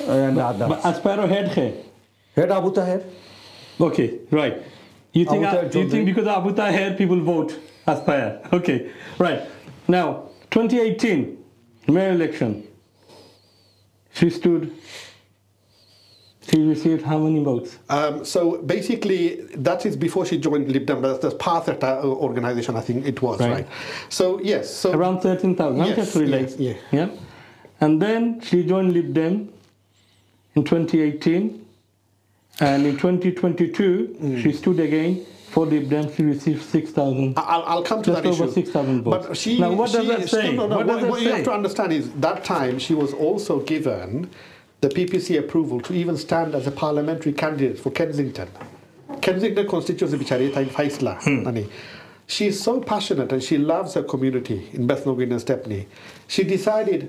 [SPEAKER 3] and others.
[SPEAKER 1] But Aspire head hai.
[SPEAKER 3] Head Abu Taher.
[SPEAKER 1] Okay, right. You think because of Abu Taher people vote Aspire? Okay, right. Now, 2018 mayor election. She stood She received how many votes?
[SPEAKER 2] So basically, that is before she joined Lib Dem. That's Path organization, I think it was, right? So yes, so
[SPEAKER 1] around 13,000.
[SPEAKER 2] Yes.
[SPEAKER 1] And then she joined Lib Dem in 2018, and in 2022 she stood again for Lib Dem. She received 6,000.
[SPEAKER 2] I'll come to that issue.
[SPEAKER 1] Just over 6,000 votes.
[SPEAKER 2] But she,
[SPEAKER 1] now, what does that say?
[SPEAKER 2] What you have to understand is that time she was also given the PPC approval to even stand as a parliamentary candidate for Kensington. Kensington constituency bichari time Faisla. She is so passionate and she loves her community in Bethnal Green and Stepney. She decided,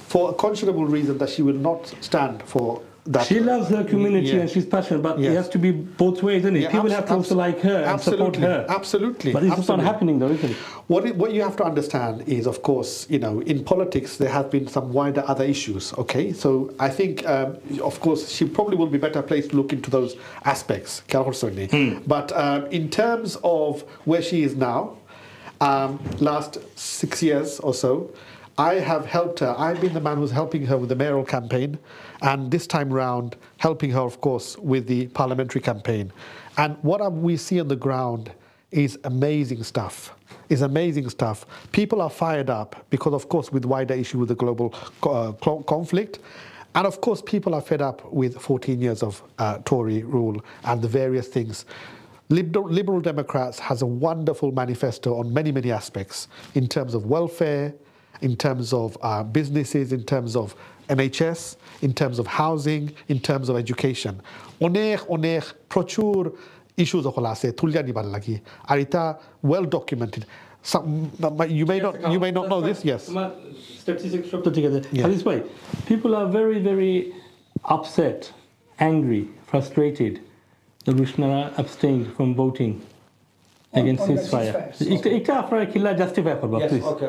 [SPEAKER 2] for a conscionable reason, that she will not stand for that.
[SPEAKER 1] She loves her community and she's passionate, but it has to be both ways, isn't it? People have to also like her and support her.
[SPEAKER 2] Absolutely.
[SPEAKER 1] But it's not happening though, isn't it?
[SPEAKER 2] What you have to understand is, of course, in politics there have been some wider other issues, okay? So I think, of course, she probably will be better placed to look into those aspects. But in terms of where she is now, last 6 years or so, I have helped her. I've been the man who's helping her with the mayoral campaign, and this time round helping her, of course, with the parliamentary campaign. And what we see on the ground is amazing stuff. People are fired up because, of course, with wider issue with the global conflict. And, of course, people are fed up with 14 years of Tory rule and the various things. Liberal Democrats has a wonderful manifesto on many, many aspects in terms of welfare, in terms of businesses, in terms of NHS, in terms of housing, in terms of education. Onek prochur issues of আছে তুলিয়া নিবার লাগি আর এটা well documented. You may not know this. Yes.
[SPEAKER 1] Statistics together. People are very, very upset, angry, frustrated that Rushnara abstained from voting against ceasefire.
[SPEAKER 3] Yes, okay.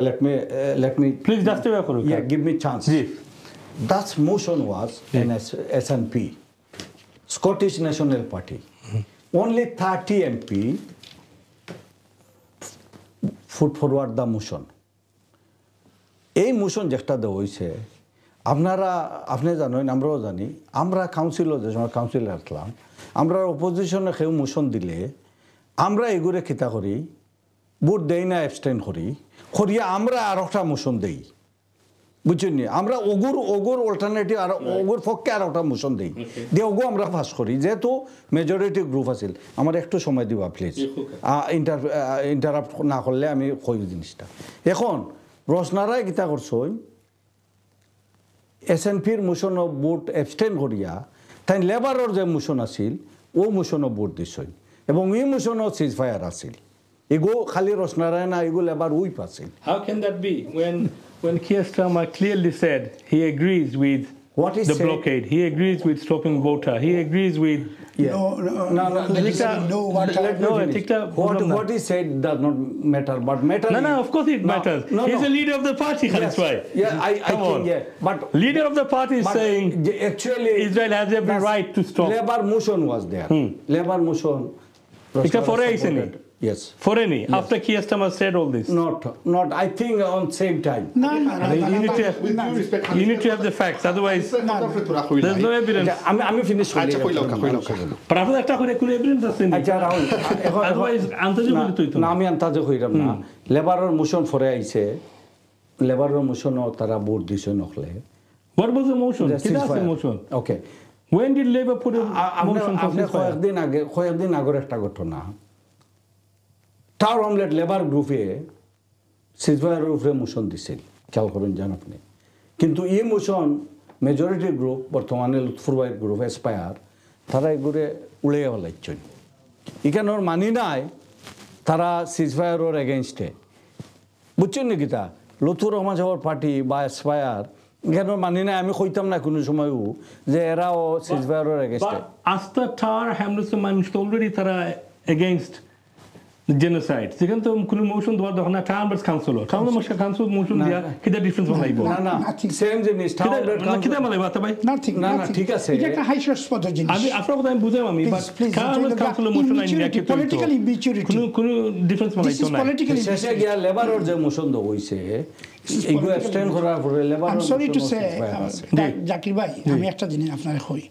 [SPEAKER 3] Let me.
[SPEAKER 1] Please justify for
[SPEAKER 3] Yeah, give me chance. That motion was in SNP, Scottish National Party. Only 30 MP put forward the motion. এই motion যেটা দেওয়া হয়েছে আপনি জানেন আমরাও জানি আমরা কাউন্সিলও যে সময় কাউন্সিলে আসলাম আমরা অপোজিশনে কেউ মোশন দিলে আমরা এগুলো খিতা করি ভোট দেই না অ্যাবস্টেইন করিয়া আমরা আর একটা মোশন দেই বুঝছেন আমরা ওগুর অল্টারনেটিভ আর ওগুর পক্ষে আর একটা মোশন দেই দিয়ে ওগু আমরা পাস করি যেহেতু মেজরিটি গ্রুপ আছিল আমার একটু সময় দিবা প্লিজ ইন্টারাপ্ট না করলে আমি কই জিনিসটা এখন রসনারায় গীতা করছই এসএনপির মোশন অফ ভোট অ্যাবস্টেইন করিয়া তাই লেবারর যে মোশন আছিল ও মোশন অফ ভোট দিছই এবং এই মোশন অফ সিজফায়ার আছিল এগো খালি রসনারায় না এগো লেবার উইপ আছিল
[SPEAKER 1] How can that be when Keir Starmer clearly said he agrees with the blockade, he agrees with stopping water, he agrees with
[SPEAKER 3] what he said does not matter, but matter.
[SPEAKER 1] No, of course it matters. He's the leader of the party. That's why.
[SPEAKER 3] Yeah, I think. But
[SPEAKER 1] leader of the party is saying
[SPEAKER 3] actually
[SPEAKER 1] Israel has every right to stop.
[SPEAKER 3] Labor motion was there. Labor motion.
[SPEAKER 1] Except for
[SPEAKER 3] Yes.
[SPEAKER 1] For any. Yes. After Keir Starmer said all this.
[SPEAKER 3] Not. I think on same time.
[SPEAKER 1] No. You need to have the facts. Otherwise, there's no evidence.
[SPEAKER 3] I'm finished.
[SPEAKER 1] But after that, there evidence doesn't. Otherwise,
[SPEAKER 3] না আমি আন্তাজে কইরাম না লেবারর motion ফরে আইছে লেবারর motion তারা vote দিছে নখলে
[SPEAKER 1] What was the motion? The motion.
[SPEAKER 3] Okay.
[SPEAKER 1] When did Labour put a motion for ceasefire?
[SPEAKER 3] কয়েকদিন আগের একটা ঘটনা টাওয়ার অমলেট লেবার গ্রুপে সিজফায়ারের উপরে মোশন দিছিল খেয়াল করুন জান আপনি কিন্তু এই মোশন মেজরিটি গ্রুপ বর্তমানে লুৎফুর গ্রুপ এসপায়ার তারা এগুলো উড়ে ফেলাইছেন এখানে ওর মানি নাই তারা সিজফায়ারের এগেনস্টে বুঝছেন নাকি তা লুৎফুর রহমান সাহেবের পার্টি বা এসপায়ার এখানে মানি নাই আমি কইতাম না কোনো সময়ও যে এরাও সিজফায়ারের এগেনস্টে
[SPEAKER 1] আস্তা টার হ্যামলেসের মানুষ তো অলরেডি তারা against the genocide. Second to কোনো motion দেওয়া দরকার না টাউনবার্স কাউন্সিল কাউন্সিল মোশন দিয়া কিটা ডিফারেন্স বানাইবো
[SPEAKER 3] না সেম জিনিস টাউনবার্স
[SPEAKER 1] কিটা বানাইবো তাই
[SPEAKER 4] নাথিং
[SPEAKER 3] না ঠিক আছে
[SPEAKER 4] এটা একটা হাইস্পদ জিনিস
[SPEAKER 1] আমি আপনার কথা আমি বুঝাম আমি বাট টাউনবার্স কাউন্সিল মোশন আইন দিয়া কি
[SPEAKER 4] পলিটিক্যাল ইম্পিউরিটি
[SPEAKER 1] কোনো ডিফারেন্স বানাইতো না
[SPEAKER 4] পলিটিক্যাল
[SPEAKER 3] শেষে গিয়া লেবারর যে মোশন দেওয়া হইছে এগুলো অ্যাবস্টেইন করার পরে labour
[SPEAKER 4] I'm sorry to say, Zakir ভাই, আমি একটা জিনিস আপনার কই,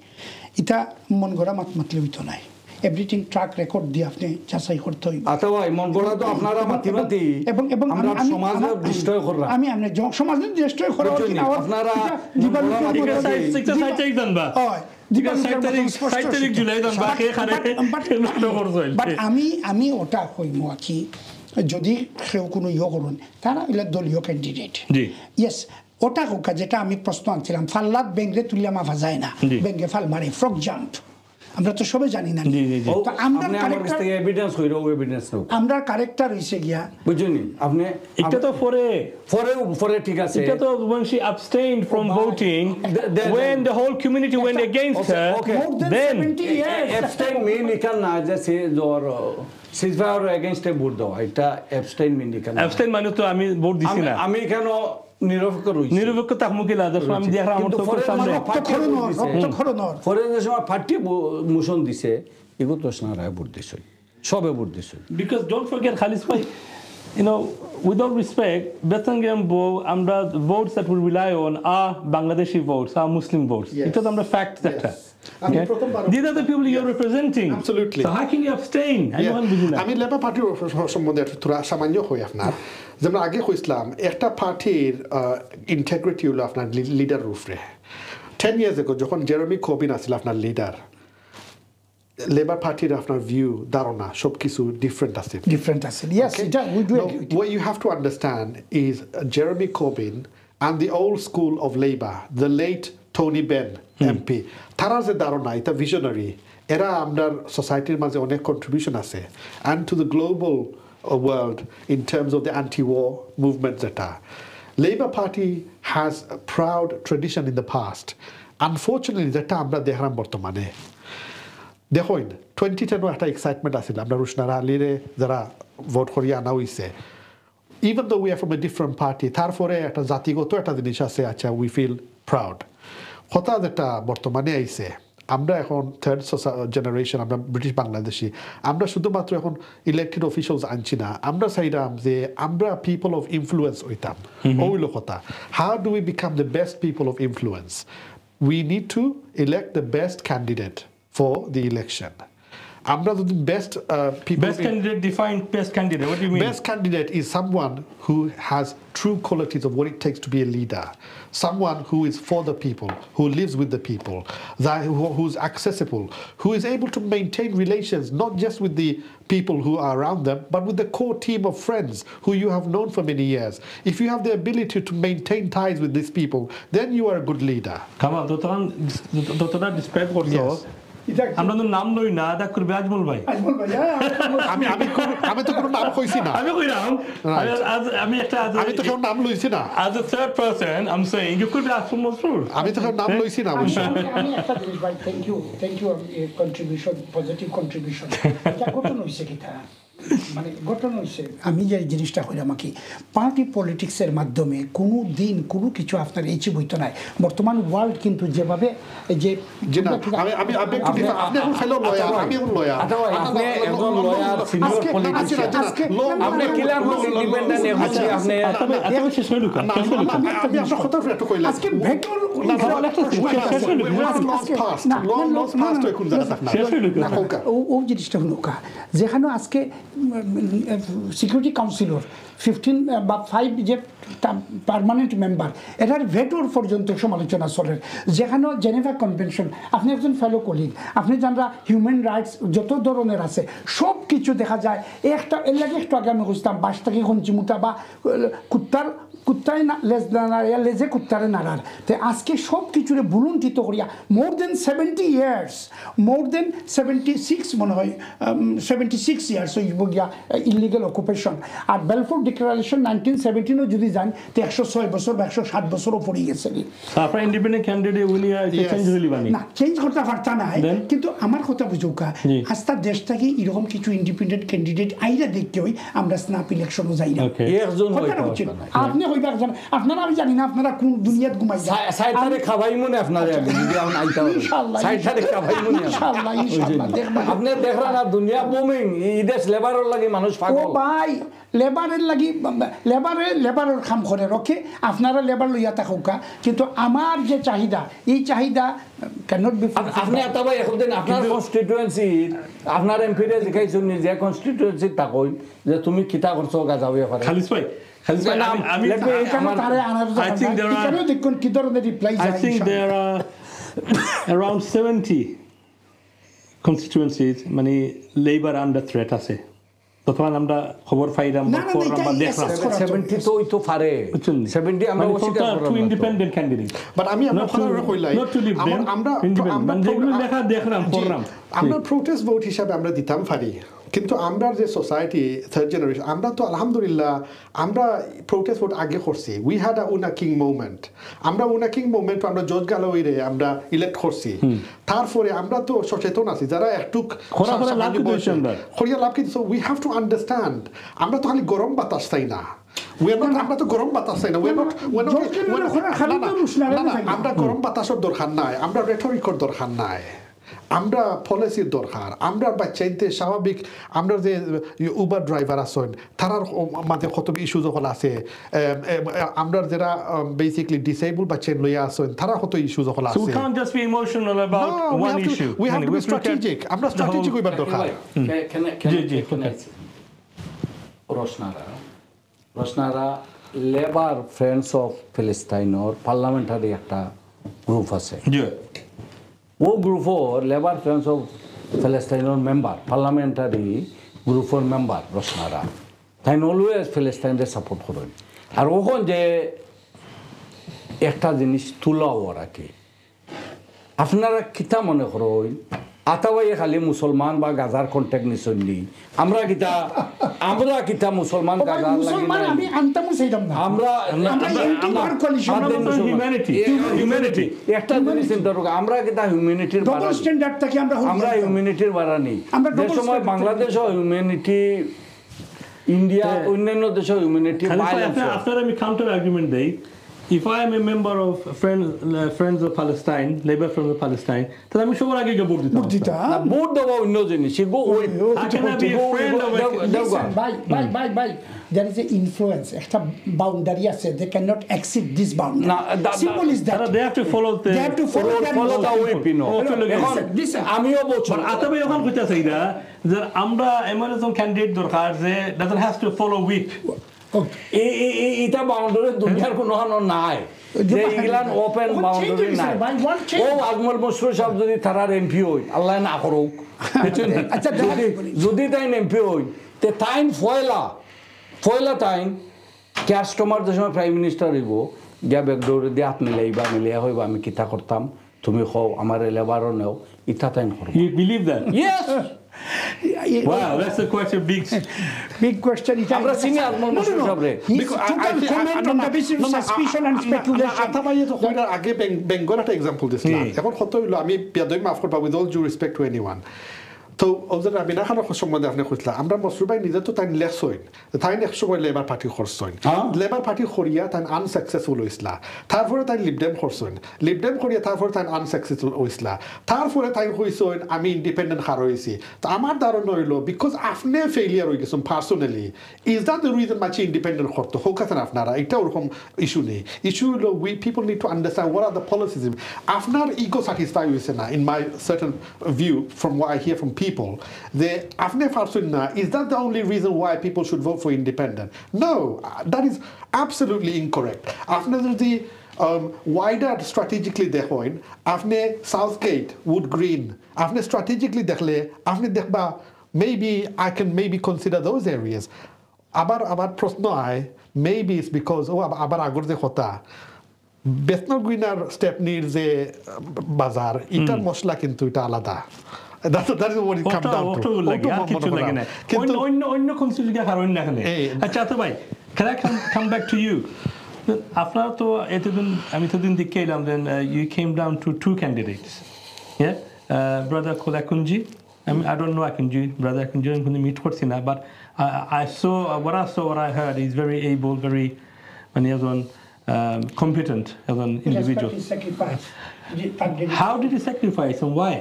[SPEAKER 4] এটা মন গড়া মাতমাতলে হইতো নাই। এভরিথিং ট্র্যাক রেকর্ড দিয়ে আপনি যাচাই করতে হইব।
[SPEAKER 3] আচ্ছা ভাই, মন গড়া তো আপনারা মাতিমাতি
[SPEAKER 4] এবং
[SPEAKER 3] আমরা সমাজে ডিস্ট্রয় করা।
[SPEAKER 4] আমি সমাজে ডিস্ট্রয় করা কি না
[SPEAKER 3] আপনারা
[SPEAKER 4] আমি ওটা কইম কি যদি কেউ কোনো করুন তারা এগুলা দলীয় ক্যান্ডিডেট। ইয়েস, ওটা হোক যেটা আমি প্রশ্ন আনছিলাম, ফাল্লাত ব্যাংকে তুলিয়া মাফা যায় না, ব্যাংকে ফাল মারে, ফ্রক জাম্প, আমরা তো সবাই জানি না। আমরা কারেক্টার হইছে গিয়া
[SPEAKER 3] বুঝুনি আপনি,
[SPEAKER 1] এটা তো
[SPEAKER 3] পরে ঠিক আছে,
[SPEAKER 1] এটা তো when she abstained from voting, when the whole community went against her, then
[SPEAKER 3] abstain mean ikan na jese jor ceasefire against a vote dawa, এটা abstain mean ikan,
[SPEAKER 1] abstain মানে তো আমি ভোট দিছি না,
[SPEAKER 3] আমি কেন নিরপেক্ষ রইছি,
[SPEAKER 1] নিরপেক্ষ তাকমুকি লাদার আমি দেখলাম আমার তো সামনে
[SPEAKER 3] পরে যে সময় পার্টি মোশন দিছে এগুলো তো সারা ভোট দিছে, সবে ভোট দিছে।
[SPEAKER 1] Because don't forget Khalis bhai, you know, with all respect, Bethnal Green আমরা votes that we rely on are Bangladeshi votes, are Muslim votes. It is আমরা fact that. Okay? These are the people you're representing.
[SPEAKER 2] Absolutely.
[SPEAKER 1] So how can you abstain?
[SPEAKER 2] আমি labour পার্টির সম্বন্ধে থোড়া সামান্য হই আপনার, যেমন আগে কইছিলাম একটা পার্টির ইন্টিগ্রিটি হলো আপনার লিডার উপরে। 10 years ago যখন জেরেমি কোবিন আছিল আপনার লিডার, লেবার পার্টির আপনার ভিউ ধারণা সবকিছু ডিফারেন্ট আছে।
[SPEAKER 4] Yes, we do.
[SPEAKER 2] What you have to understand is Jeremy Corbyn and the old school of Labour, the late Tony Benn MP, তারা যে ধারণা এটা visionary, এরা আমরা সোসাইটির মাঝে অনেক কন্ট্রিবিউশন আছে and to the global world in terms of the anti-war movement যেটা। Labour Party has a proud tradition in the past. Unfortunately যেটা আমরা দেখলাম বর্তমানে, দেখুন 2010 একটা এক্সাইটমেন্ট আছিল, আমরা রুশনারা আলীরে যারা ভোট করিয়া আনা হইছে, even though we are from a different party, তারপরে একটা জাতিগত একটা জিনিস আছে, আচ্ছা we feel proud। কথা যেটা বর্তমানে আইছে, আমরা এখন থার্ড জেনারেশন, আমরা ব্রিটিশ বাংলাদেশি, আমরা শুধুমাত্র এখন ইলেক্টেড অফিসিয়ালস আনছি না, আমরা চাইলাম যে আমরা পিপল অফ ইনফ্লুয়েন্স হইতাম। ওইলো কথা, how do we become the best people of influence? We need to elect the best candidate for the election. Amra the best people.
[SPEAKER 1] Best candidate, define best candidate. What do you mean?
[SPEAKER 2] Best candidate is someone who has true qualities of what it takes to be a leader. Someone who is for the people, who lives with the people, who's accessible, who is able to maintain relations not just with the people who are around them, but with the core team of friends who you have known for many years. If you have the ability to maintain ties with these people, then you are a good leader.
[SPEAKER 1] Come on, Dr. Describe what আমরা তো নাম লই না, দা করবে আজমল ভাই।
[SPEAKER 2] আমি তো কোনো নাম কইছি না,
[SPEAKER 1] আমি কইরাম, আমি
[SPEAKER 2] তো কোনো নাম লইছি না।
[SPEAKER 1] As a third person, I'm saying you could be asked for more fruit.
[SPEAKER 2] আমি তো কোনো নাম লইছি না অবশ্য।
[SPEAKER 4] আমি একটা জিনিস ভাই, thank you contribution, positive contribution. এটা ঘটনা হইছে কিটা, মানে ঘটনা হইছে আমি যে জিনিসটা কইলাম কি, পার্টি পলিটিক্সের মাধ্যমে কোনো দিন কোনো কিছু আপনার এইচিভ হইতো না। বর্তমান ওয়ার্ল্ড কিন্তু যেভাবে যে
[SPEAKER 2] আমি আপনি এখন ফেলো লয়ার, আমি এখন লয়ার,
[SPEAKER 3] আপনি একজন লয়ার সিনিয়র পলিটিশিয়ান, আপনি ক্লিয়ার ইন্ডিপেন্ডেন্ট এমসি, আপনি
[SPEAKER 1] শেষ হইলো না,
[SPEAKER 2] আমি আপনার কথা একটু কইলাম
[SPEAKER 4] আজকে ভেক্টর ও জিনিসটা হলো যেখানে আজকে সিকিউরিটি কাউন্সিলর 15 বা 5 যে পার্মানেন্ট মেম্বার, এটার ভেটোর পর্যন্ত সমালোচনা চলে, যেখানে জেনেভা কনভেনশন, আপনি একজন ফেলো কলিগ, আপনি জানরা হিউম্যান রাইটস যত ধরনের আছে সব কিছু দেখা যায়। একটা এর লাগে একটু আগে আমি বুঝতাম 22 টাকা হঞ্চিমুটা বা কুত্তায় লেজ নাড়ার লেজে কুত্তারে নাড়ার, তো আজকে সব কিছুরে বুলন্টিত করিয়া মোর দেন 70 ইয়ার্স, মোর দেন 76 মনে হয় 76 ইয়ার্স হইব গিয়া ইলিগাল অকুপেশন। আর বেলফোর ডিক্লারেশন 1917 যদি যান তো 106 বছর বা 107 বছরও পড়ে গেছে।
[SPEAKER 1] আপনার ইন্ডিপেন্ডেন্ট ক্যান্ডিডেট উনি চেঞ্জ হইলি বানি
[SPEAKER 4] না, চেঞ্জ করতে পারতা না, কিন্তু আমার কথা বুঝুকা আস্তা দেশটাকে এরকম কিছু ইন্ডিপেন্ডেন্ট ক্যান্ডিডেট আইরা দেখতে হই আমরা স্ন্যাপ ইলেকশনও যাই না। আপনি কইবার জানেন আপনারা আমি জানি না আপনারা কোন দুনিয়াত ঘুমাই
[SPEAKER 3] সাইড তারে খাবাই মনে আপনারে আমি যদি আমি আইতা
[SPEAKER 4] ইনশাআল্লাহ
[SPEAKER 3] সাইড তারে খাবাই মনে
[SPEAKER 4] ইনশাআল্লাহ দেখবেন
[SPEAKER 3] আপনি দেখরা না দুনিয়া বুমিং এই দেশ লেবারর লাগি মানুষ
[SPEAKER 4] ও
[SPEAKER 3] পাগল
[SPEAKER 4] ভাই লেবারের লাগি লেবারের কাম করে রক্ষে আপনারা লেবার লইয়া থাকুকা কিন্তু আমার যে চাহিদা এই চাহিদা ক্যানট বি
[SPEAKER 3] আপনি এত ভাই এখন দিন আপনার কনস্টিটিউয়েন্সি আপনার এমপিরে দেখাইছেন যে কনস্টিটিউয়েন্সি তা কই যে তুমি কিতা করছো গাজাবে করে
[SPEAKER 1] খালিস ভাই আমি I think there are around 70 constituencies মানে labor under threat আছে তখন আমরা খবর পাইলাম বা দেখলাম
[SPEAKER 3] 70 তো ওই তো পারে 70 আমরা অস্বীকার করব
[SPEAKER 1] টু ইন্ডিপেন্ডেন্ট ক্যান্ডিডেট
[SPEAKER 2] বাট আমি আপনার কথা কইলাই আমরা
[SPEAKER 1] দেখলাম পড়লাম
[SPEAKER 2] আমরা প্রোটেস্ট ভোট হিসাবে আমরা দিতাম পারি কিন্তু আমরা যে সোসাইটি থার্ড জেনারেশন আমরা তো আলহামদুলিল্লাহ আমরা প্রোটেস্ট ভোট আগে করছি উই হ্যাড আ উনাকিং মুভমেন্ট আমরা উনাকিং মুভমেন্ট আমরা জজ গালাওয়িরে আমরা ইলেক্ট করছি তারপরে আমরা তো সচেতন আছি যারা একটু খরিয়া লাভ কিন্তু উই হ্যাভ টু আন্ডারস্ট্যান্ড আমরা তো খালি গরম বাতাস চাই না আমরা তো গরম বাতাস চাই না আমরা গরম বাতাসের দরকার নাই আমরা রেটরিকর দরকার নাই আমরা পলিসির দরকার আমরা বাচ্চাইতে স্বাভাবিক আমরা যে উবার ড্রাইভার আছেন তারার মাঝে কত ইস্যু যখন আছে আমরা যারা বেসিক্যালি ডিসেবল বাচ্চা লইয়া আছেন তারা কত ইস্যু যখন আছে
[SPEAKER 1] So we can't just be emotional about one issue.
[SPEAKER 2] We have to be strategic. আমরা স্ট্র্যাটেজিক হইবার দরকার
[SPEAKER 3] রোশনারা লেবার ফ্রেন্ডস অফ ফিলিস্তাইনর পার্লামেন্টারি একটা গ্রুপ আছে ও গ্রুপর লেবার ফ্রেন্ডস অফ ফিলিস্তাইনর মেম্বার পার্লামেন্টারি গ্রুপের মেম্বার রোশনারা তাই অলওয়েজ ফিলিস্তাইনদের সাপোর্ট করেন আর ওখান যে একটা জিনিস তুলাও আর কি আপনারা কিতা মনে করেন আতাবাই খালি মুসলমান বা গাজার কন্ট্যাক্ট নিছেন নি আমরা কিতা মুসলমান গাজার
[SPEAKER 4] মুসলমান আমি আনতাম সেইরকম না
[SPEAKER 3] আমরা
[SPEAKER 1] humanity
[SPEAKER 3] একটা জিনিস চিন্তা করো আমরা কিতা হিউম্যানিটির
[SPEAKER 4] ডবল স্ট্যান্ডার্ড থেকে
[SPEAKER 3] আমরা হিউম্যানিটির বাড়ানি যে সময় বাংলাদেশও হিউম্যানিটি ইন্ডিয়া অন্যান্য দেশও হিউম্যানিটি
[SPEAKER 1] after আমি কাউন্টার আর্গুমেন্ট দেই if I am a member of Friends of Palestine, Labour Friends of Palestine, then I'm sure I get a vote.
[SPEAKER 3] Vote দেওয়া অন্য জিনিস go
[SPEAKER 1] how can I be a friend of
[SPEAKER 4] by there is an influence একটা boundary আছে they cannot exceed this boundary simple is that
[SPEAKER 1] they have to follow the
[SPEAKER 3] the whip you know আমিও বলছি
[SPEAKER 1] আতাবে এখন কইতাছে না যে আমরা এমনজন candidate দরকার যে doesn't have to follow whip
[SPEAKER 3] এটা বাউন্ডারি দুনিয়ার কোনো নাই যে ইংল্যান্ড ওপেন বাউন্ডারি নাই ও আজমল মশরুর সাহেব যদি তারার এমপি হই আল্লাহ না করুক যদি তাই এমপি হই তে তাইন ফয়লা তাইন কাস্টমার যে সময় প্রাইম মিনিস্টার হইব গিয়া বেগডোরে দিয়ে আপনি লাইবা মিলিয়া হইব আমি কিতা করতাম তুমি হও আমার লেবারও নেও ইটা তাইন করব
[SPEAKER 1] You believe that?
[SPEAKER 3] Yes.
[SPEAKER 1] Wow, that's quite a
[SPEAKER 4] big question.
[SPEAKER 3] আমরা চিনি Ajmal Mashrur সাহেবরে
[SPEAKER 4] comment on the basis of suspicion and speculation.
[SPEAKER 2] আতাবাইয়ে তো কইরা আগে বেঙ্গল একটা এক্সাম্পল দিছিলাম এখন কত হইলো আমি বিয়াদই মাফ করবা with all due respect to anyone তো ওদের আমি না খানোর সম্বন্ধে আপনি কইছিলাম আমরা মশরুর ভাই নিজে তো তাই লেখছইন তাই এক সময় লেবার পার্টি করছইন লেবার পার্টি করিয়া তাই আনসাকসেসফুল হইসলা তারপরে তাই লিবডেম করছইন লিবডেম করিয়া তারপরে তাই আনসাকসেসফুল হইসলা তারপরে তাই কইছইন আমি ইন্ডিপেন্ডেন্ট খার হইছি তো আমার ধারণা হইলো বিকজ আপনি ফেইলিয়ার হয়ে গেছেন personally is that the reason মাঝে ইন্ডিপেন্ডেন্ট করতে হোক আছেন আপনারা এটা ওরকম ইস্যু নেই ইস্যু হইলো we people need to understand what are the policies আপনার ইগো স্যাটিসফাই হয়েছে না in my certain view from what I here from people is that the only reason why people should vote for independent? No, that is absolutely incorrect. After the wider strategically দেখেন আপনি Southgate, Wood Green আপনি strategically দেখলে আপনি দেখবা maybe I can consider those areas আবার প্রশ্ন হয় maybe it's because আবার আগর যে কথা Bethnal Green and Stepney যে বাজার এটার মশলা কিন্তু এটা আলাদা That is what it comes down to.
[SPEAKER 1] কিন্তু অন্য কনসিডার কি কারণ না এখানে আচ্ছা তো ভাই can I come back to you আপনারা তো এতদিন দেখে এলাম then you came down to two candidates yeah brother Kolakunji I don't know Akunji brother Akunji আমি কোনো মিট করছি না but I saw what I heard is very able very মানে এজন competent এজন individual. How did he sacrifice and why?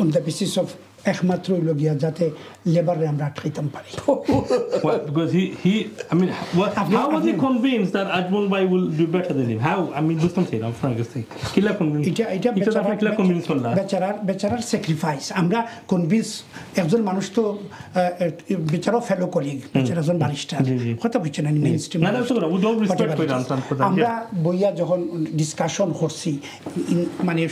[SPEAKER 4] On the basis of একমাত্র হইল গিয়া যাতে লেবারে আমরা আটকাইতাম পারি।
[SPEAKER 1] Well, because he I mean, how was he convinced that Ajmal Bhai will do better than him? How? I mean, বুঝতাম না, frankly. কিলা convince?
[SPEAKER 4] এটা বেচারার স্যাক্রিফাইস। আমরা কনভিন্স একজন মানুষ তো বেচারা ফেলো কলিগ, বেচারা একজন ব্যারিস্টার। কথা বুঝছেন না মেইনস্ট্রিম।
[SPEAKER 1] না, we don't respect for answer.
[SPEAKER 4] আমরা বইয়া যখন ডিসকাশন করছি মানে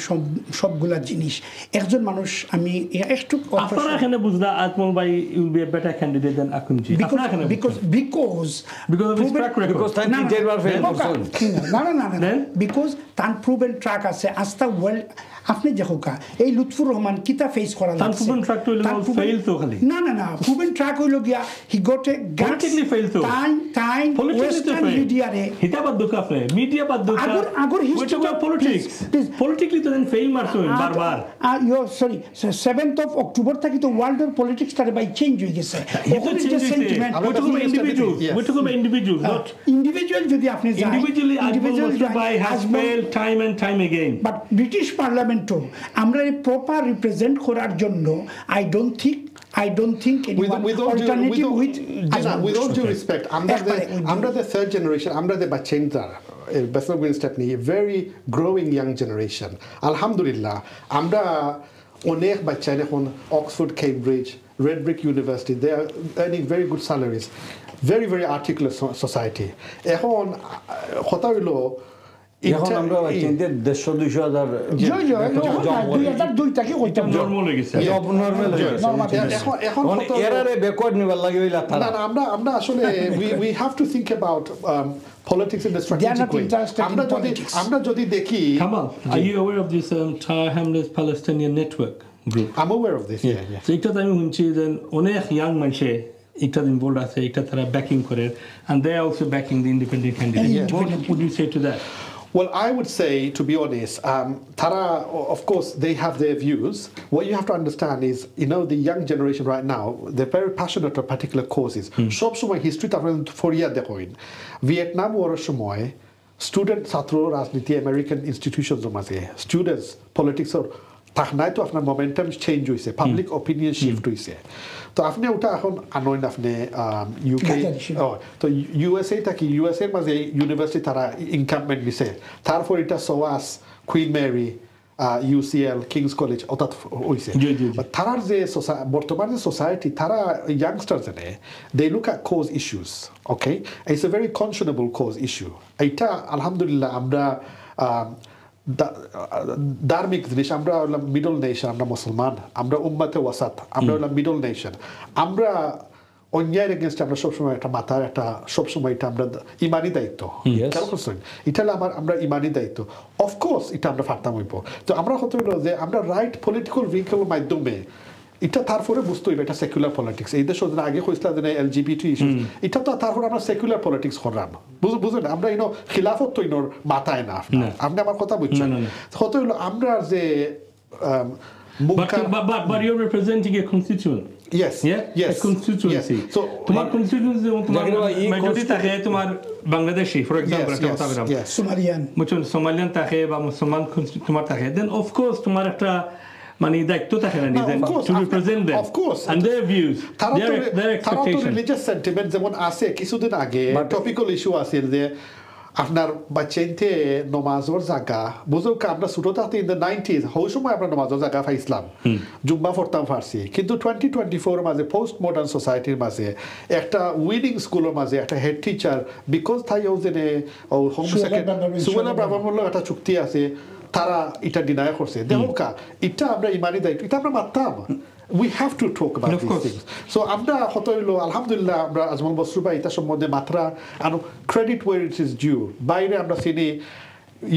[SPEAKER 4] সবগুলা জিনিস একজন মানুষ আমি একটু
[SPEAKER 1] আপনারা এখানে বুঝলা আজমল ভাই will be a better candidate than Akumji.
[SPEAKER 4] Because
[SPEAKER 1] of his track record.
[SPEAKER 3] Because তার তিনবার ফেল করছেন।
[SPEAKER 4] না because তার প্রুভেন ট্র্যাক আছে আস্থা ওয়ার্ল্ড আপনি দেখো কা এই লুৎফুর রহমান কিতা ফেস করা লাগছে।
[SPEAKER 1] তার প্রুভেন ট্র্যাক তো হলো ফেল তো খালি।
[SPEAKER 4] না প্রুভেন ট্র্যাক হইলো গিয়া he got a
[SPEAKER 1] politically fail তো।
[SPEAKER 4] টাইম ওয়েস্টার্ন মিডিয়া রে
[SPEAKER 1] হিতা বাদ দুকা ফে মিডিয়া বাদ দুকা
[SPEAKER 4] আগর হিস্ট্রি
[SPEAKER 1] অফ পলিটিক্স politically তো দেন ফেল মারছো বারবার।
[SPEAKER 4] You sorry 7th of October থেকে তো ওয়ার্ল্ড পলিটিক্স তারে বাই চেঞ্জ হয়ে গেছে।
[SPEAKER 1] এখন যে sentiment we talk about individuals not
[SPEAKER 4] individual যদি আপনি যান
[SPEAKER 1] individually by has failed time and time again.
[SPEAKER 4] But British Parliament আমরা প্রপার রিপ্রেজেন্ট করার জন্য I don't think anyone alternative
[SPEAKER 2] with all due respect আমরা the third generation আমরা the bachenda Bethnal Green and Stepney a very growing young generation alhamdulillah আমরা অনেক বাচ্চা এখন Oxford Cambridge Red Brick University they are earning very good salaries very very articulate society এখন কথা হলো
[SPEAKER 3] এখন আমরা চিন্তা 150-200,000
[SPEAKER 4] 2002 থেকে কইতাম
[SPEAKER 1] জন্ম হয়ে গেছে
[SPEAKER 3] জব নরমাল এখন এরারে ব্যাকওয়ার্ড নিবার লাগি হইলা তারা
[SPEAKER 2] না আমরা আসলে we have to think about politics in the strategic way আমরা যদি দেখি
[SPEAKER 1] Kamal, are you aware of this Tyre Hamlets Palestinian network group?
[SPEAKER 2] I'm aware of this yeah
[SPEAKER 1] so এটা আমি শুনছি যে অনেক ইয়াং মানুষে এটা ইনভলভ আছে এটা তারা ব্যাকিং করে and they are also backing the independent candidate. What would you say to that?
[SPEAKER 2] Well, I would say, to be honest, Tara, of course, they have their views. What you have to understand is, the young generation right now, they're very passionate about particular causes. Sob সময় history ta foria dekhoin. Vietnam war সময় student ছাত্র রাজনীতি American institutions মাঝে students politics or তাহনাই তো আপনার momentum change হইছে public opinion shift হইছে তো আপনি ওটা এখন আনয়ন আপনি UK তো USA থাকি USA এর মাঝে ইউনিভার্সিটি তারা ইনকামমেন্ট দিছে তারপর এটা SOAS Queen Mary UCL King's college অর্থাৎ হইছে তারার যে বর্তমান যে সোসাইটি তারা ইয়াংস্টার জানে they look at cause issues okay it's a very conscionable cause issue এটা আলহামদুলিল্লাহ আমরা ধার্মিক জিনিস আমরা হলাম মিডল নেশন আমরা মুসলমান আমরা উম্মাতে ওয়াসাত আমরা হলাম মিডল নেশন আমরা অন্যায়ের এগেনস্ট আমরা সবসময় একটা মাথার একটা সবসময় এটা আমরা ইমানি দায়িত্ব কেন করছেন এটা আমরা ইমানি দায়িত্ব অফকোর্স এটা আমরা ফারতাম হইব তো আমরা হতে হলো যে আমরা রাইট পলিটিক্যাল ভেহিকল মাধ্যমে এটা তারপরে বুঝতে হইবে এটা সেকুলার পলিটিক্স এই দেশ আগে হয়েছিল যে এলজিবিটি ইস্যু এটা তো তারপরে আমরা সেকুলার পলিটিক্স করলাম বুঝলেন আমরা খিলাফত তো মাথায় না আপনি আমার কথা বুঝছেন হতে হলো আমরা যে
[SPEAKER 1] But you're representing a constituent.
[SPEAKER 2] Yes.
[SPEAKER 1] Yeah? A constituency.
[SPEAKER 2] Yes. So
[SPEAKER 1] তোমার constituency তোমার majority থাকে তোমার Bangladeshi for example
[SPEAKER 4] Somalian
[SPEAKER 1] Somalian থাকে বা মুসলমান তোমার থাকে then of course তোমার একটা মানে দায়িত্ব থাকে না নিজের to represent them
[SPEAKER 2] of course
[SPEAKER 1] and their views their expectations
[SPEAKER 2] religious sentiment যেমন আছে কিছুদিন আগে টপিক্যাল ইস্যু আছে যে আপনার বাচ্চাইতে নমাজের জায়গা বুঝো আমরা ছোট থাকতে ইন দ্য 90s ওই সময় আমরা নমাজের জায়গা পাইছিলাম জুম্মা পড়তাম ফার্সি কিন্তু 2024 মাঝে পোস্ট মডার্ন সোসাইটির মাঝে একটা উইনিং স্কুলের মাঝে একটা হেড টিচার বিকজ তাই ও জেনে হোম সেক্রেটারি সুবেলা ব্রাহ্মণ একটা চুক্তি আছে তারা এটা ডিনাই করছে দেখো এটা আমরা ইমানি দায়িত্ব এটা আমরা মানতাম we have to talk about these things so আমরা হতো হইলো আলহামদুলিল্লাহ আমরা আজমল বসরুবা এটা সম্বন্ধে মাত্রা and credit where it is due বাইরে আমরা চিনি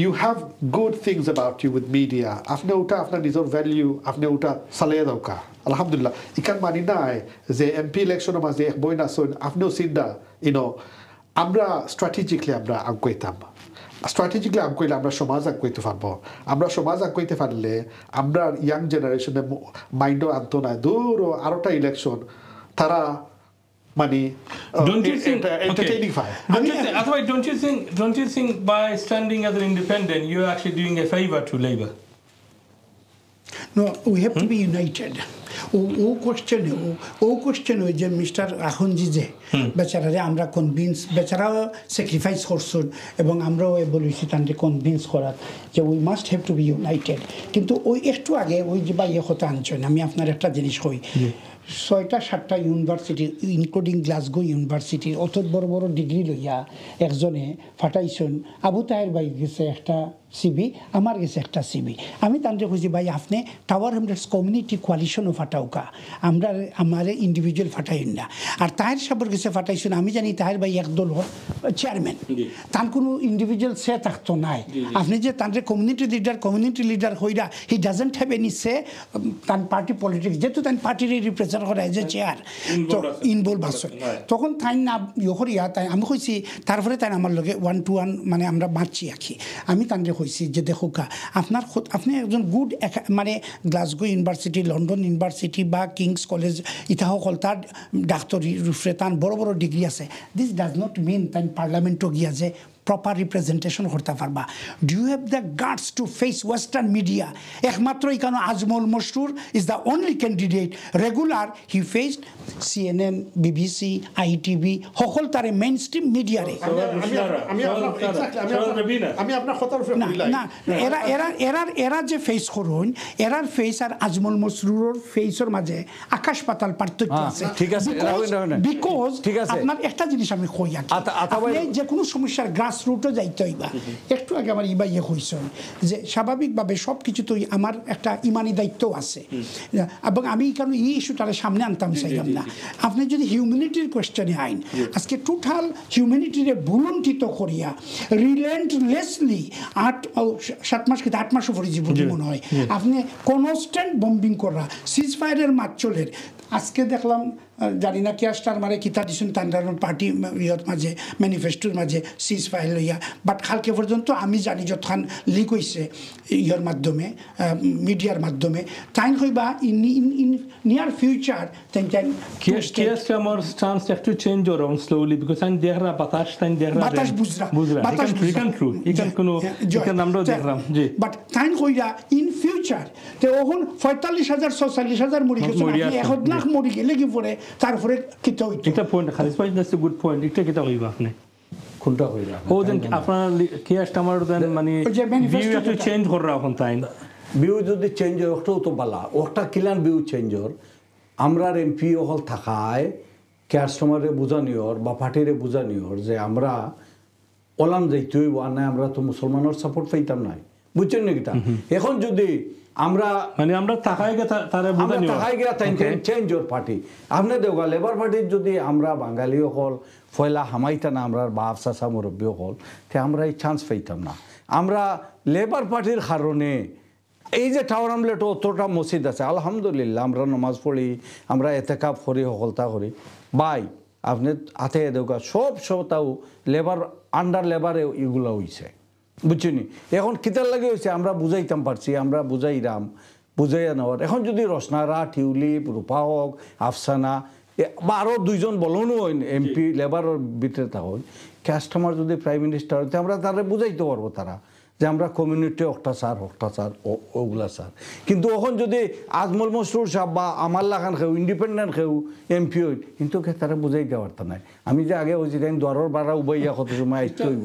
[SPEAKER 2] you have good things about you with media আপনি ওটা আপনার নিজের ভ্যালু আপনি ওটা চালিয়ে দাও আলহামদুলিল্লাহ ইকান মানি নাই যে এমপি ইলেকশনের মাঝে এক বই না আপনিও চিন্তা আমরা স্ট্র্যাটেজিক্যালি আমরা আগাইতাম স্ট্র্যাটেজিক্যালি আগাইলে আমরা সমাজ আগাইতে পারবো আমরা সমাজ আগাইতে পারলে আমরা ইয়াং জেনারেশনের মাইন্ডও আনতো না দূর আরোটা ইলেকশন তারা মানে
[SPEAKER 1] Don't you think
[SPEAKER 2] entertaining fight.
[SPEAKER 1] Otherwise, don't you think by standing as an independent, you're actually doing a favor to Labour?
[SPEAKER 4] No, we have to be united. ও কোশ্চেন যে মিস্টার আখনজি যে বেচারারে আমরা কনভিন্স বেচারাও স্যাক্রিফাইস করছেন এবং আমরাও বলেছি তাদের কনভিন্স করার যে we must have to B United কিন্তু ওই একটু আগে ওই যে বা কথা আনছেন আমি আপনার একটা জিনিস কই 6টা-7টা ইউনিভার্সিটি ইনক্লুডিং গ্লাসগো ইউনিভার্সিটির অত বড় বড় ডিগ্রি লইয়া একজনে ফাটাইছেন আবু তাহের ভাই গেছে একটা সিবি আমার গেছে একটা সিবি আমি তান্ডে খুঁজি ভাই আপনি টাওয়ার হামড্রেডস কমিউনিটি কোয়ালিশনও ফাটাওকা আমরা আমার ইন্ডিভিজুয়াল ফাটাইন না আর তাহের সাহেবের গেছে ফাটাইছেন আমি জানি তাহের ভাই একদল চেয়ারম্যান তার কোনো ইন্ডিভিজুয়াল সে থাকতো নাই আপনি যে তাদের কমিউনিটি লিডার হইরা he doesn't have any say তার পার্টি পলিটিক্স যেহেতু তার পার্টির রিপ্রেজেন্ট করা এজ এ চেয়ার তো ইনভলভ আছে তখন তাই না ইয়া তাই আমি কইছি তারপরে তাই আমার লগে 1-to-1 মানে আমরা মারছি আঁকি আমি তাদের কইছি যে দেখো আপনি একজন গুড মানে গ্লাসগো ইউনিভার্সিটি লন্ডন ইউনিভার্সিটি বা কিংস কলেজ ইটা সকল তার ডাক্তরি রূপে তার বড় বড় ডিগ্রি আছে দিস ডাজ নট মিন তাই পার্লামেন্টও গিয়া যে proper representation করতে পারবা do you have the guts to face western media একমাত্র এখানে Ajmal Mashrur is the only candidate regular he faced CNN BBC ITV সকল তারে মেইনস্ট্রিম মিডিয়ারে
[SPEAKER 2] আমি আপনার কথার উপরে
[SPEAKER 4] না এরা যে ফেস করুন এরার ফেস আর আজমল মশরুরের ফেসের মাঝে আকাশ পাতাল পার্থক্য আছে
[SPEAKER 3] ঠিক আছে
[SPEAKER 4] বিকজ আপনার একটা জিনিস আমি কই আপনি যে কোনো সমস্যার গ্রাস রুটও যাইতে হইবা একটু আগে আমার ইয়ে হইছেন যে স্বাভাবিকভাবে সব কিছু তো আমার একটা ইমানি দায়িত্ব আছে এবং আমি কারণ এই ইস্যুটারে সামনে আনতাম চাইলাম না আপনি যদি হিউম্যানিটির কোয়েশ্চেনে আইন আজকে টোটাল হিউম্যানিটিরে ভুলুণ্ঠিত করিয়া রিলেন্টলেসলি 7 মাস কি 8 মাসও পরে জীবন মনে হয় আপনি কনস্ট্যান্ট বম্বিং করা সিজ ফায়ারের মাছ চলের আজকে দেখলাম জানি না কিয়াস্টার মারে কিতা দিছুন তান্ডার পার্টি ইয়ত মাঝে ম্যানিফেস্টোর মাঝে সিজ ফাইল লইয়া বাট কালকে পর্যন্ত আমি জানি যতক্ষণ লিক হয়েছে ইয়র মাধ্যমে মিডিয়ার মাধ্যমে তাই হইবা ইন নিয়ার ফিউচার
[SPEAKER 1] কিয়াস্টার আমার স্টান্স একটু change around slowly because I দেখরা বাতাস বুঝরা ইকান কোনো ইকান আমরা দেখলাম জি
[SPEAKER 4] বাট তাই কইরা ইন ফিউচার তে ওহন 45,000 মুড়ি গেছে 1 লাখ মুড়ি গেলে কি পরে তারপরে কিতা হইতো
[SPEAKER 1] এটা পয়েন্ট খালিস ভাই দ্যাটস এ গুড পয়েন্ট এটা কিতা হইবা আপনি
[SPEAKER 3] কোনটা হইরা
[SPEAKER 1] ও দেন আপনার কিয়াস্টার আমার দেন মানে ভিউ একটু চেঞ্জ করা এখন তাই
[SPEAKER 3] ভিউ যদি চেঞ্জ হয় ওটাও তো বালা ওটা কিলান ভিউ চেঞ্জ হর আমরার এমপি হল থাকায় কাস্টমারে বুঝানিওর বা পার্টিরে বুঝানিওর যে আমরা ওলাম যাইতে হইব আর না আমরা তো মুসলমানের সাপোর্ট পাইতাম নাই বুঝছেন নাকি তা এখন যদি আমরা
[SPEAKER 1] মানে আমরা তাকাই গে তারে বুঝানি
[SPEAKER 3] তাকাই গে তাই চেঞ্জ ওর পার্টি আপনি দেওগা লেবার পার্টির যদি আমরা বাঙালি হল ফয়লা হামাইতা না আমরা বাপ চাচা মুরব্বী হল তে আমরা এই চান্স পাইতাম না আমরা লেবার পার্টির কারণে এই যে টাওয়ার আমলেট অতটা মসজিদ আছে আলহামদুলিল্লাহ আমরা নামাজ পড়ি আমরা এতেকাপ করি হকলতা করি বাই আপনি হাতে দেওগা সব তাও লেবার আন্ডার লেবারে এগুলো হইছে বুঝছিনি এখন কিতার লাগে হয়েছে আমরা বুঝাইতাম পারছি আমরা বুঝাইরাম বুঝাইয়া নেওয়ার এখন যদি রসনারা টিউলিপ রূপা হোক আফসানা বা আরও 2 জন বলুন এমপি লেবারের ভিতরে থাকুন কাস্টমার যদি প্রাইম মিনিস্টার হইতে আমরা তারা বুঝাইতে পারবো তারা যে আমরা কমিউনিটি অক্টাচার ওগুলা স্যার কিন্তু এখন যদি আজমল মসরুর সাহেব বা আমাল্লা খান খেউ ইন্ডিপেন্ডেন্ট খেউ এমপি হইত কিন্তু তারা বুঝাই দেওয়ার তা নাই আমি যে আগে হয়েছি তাই দরের বাড়া উবাইয়া কত সময় আসতে হইব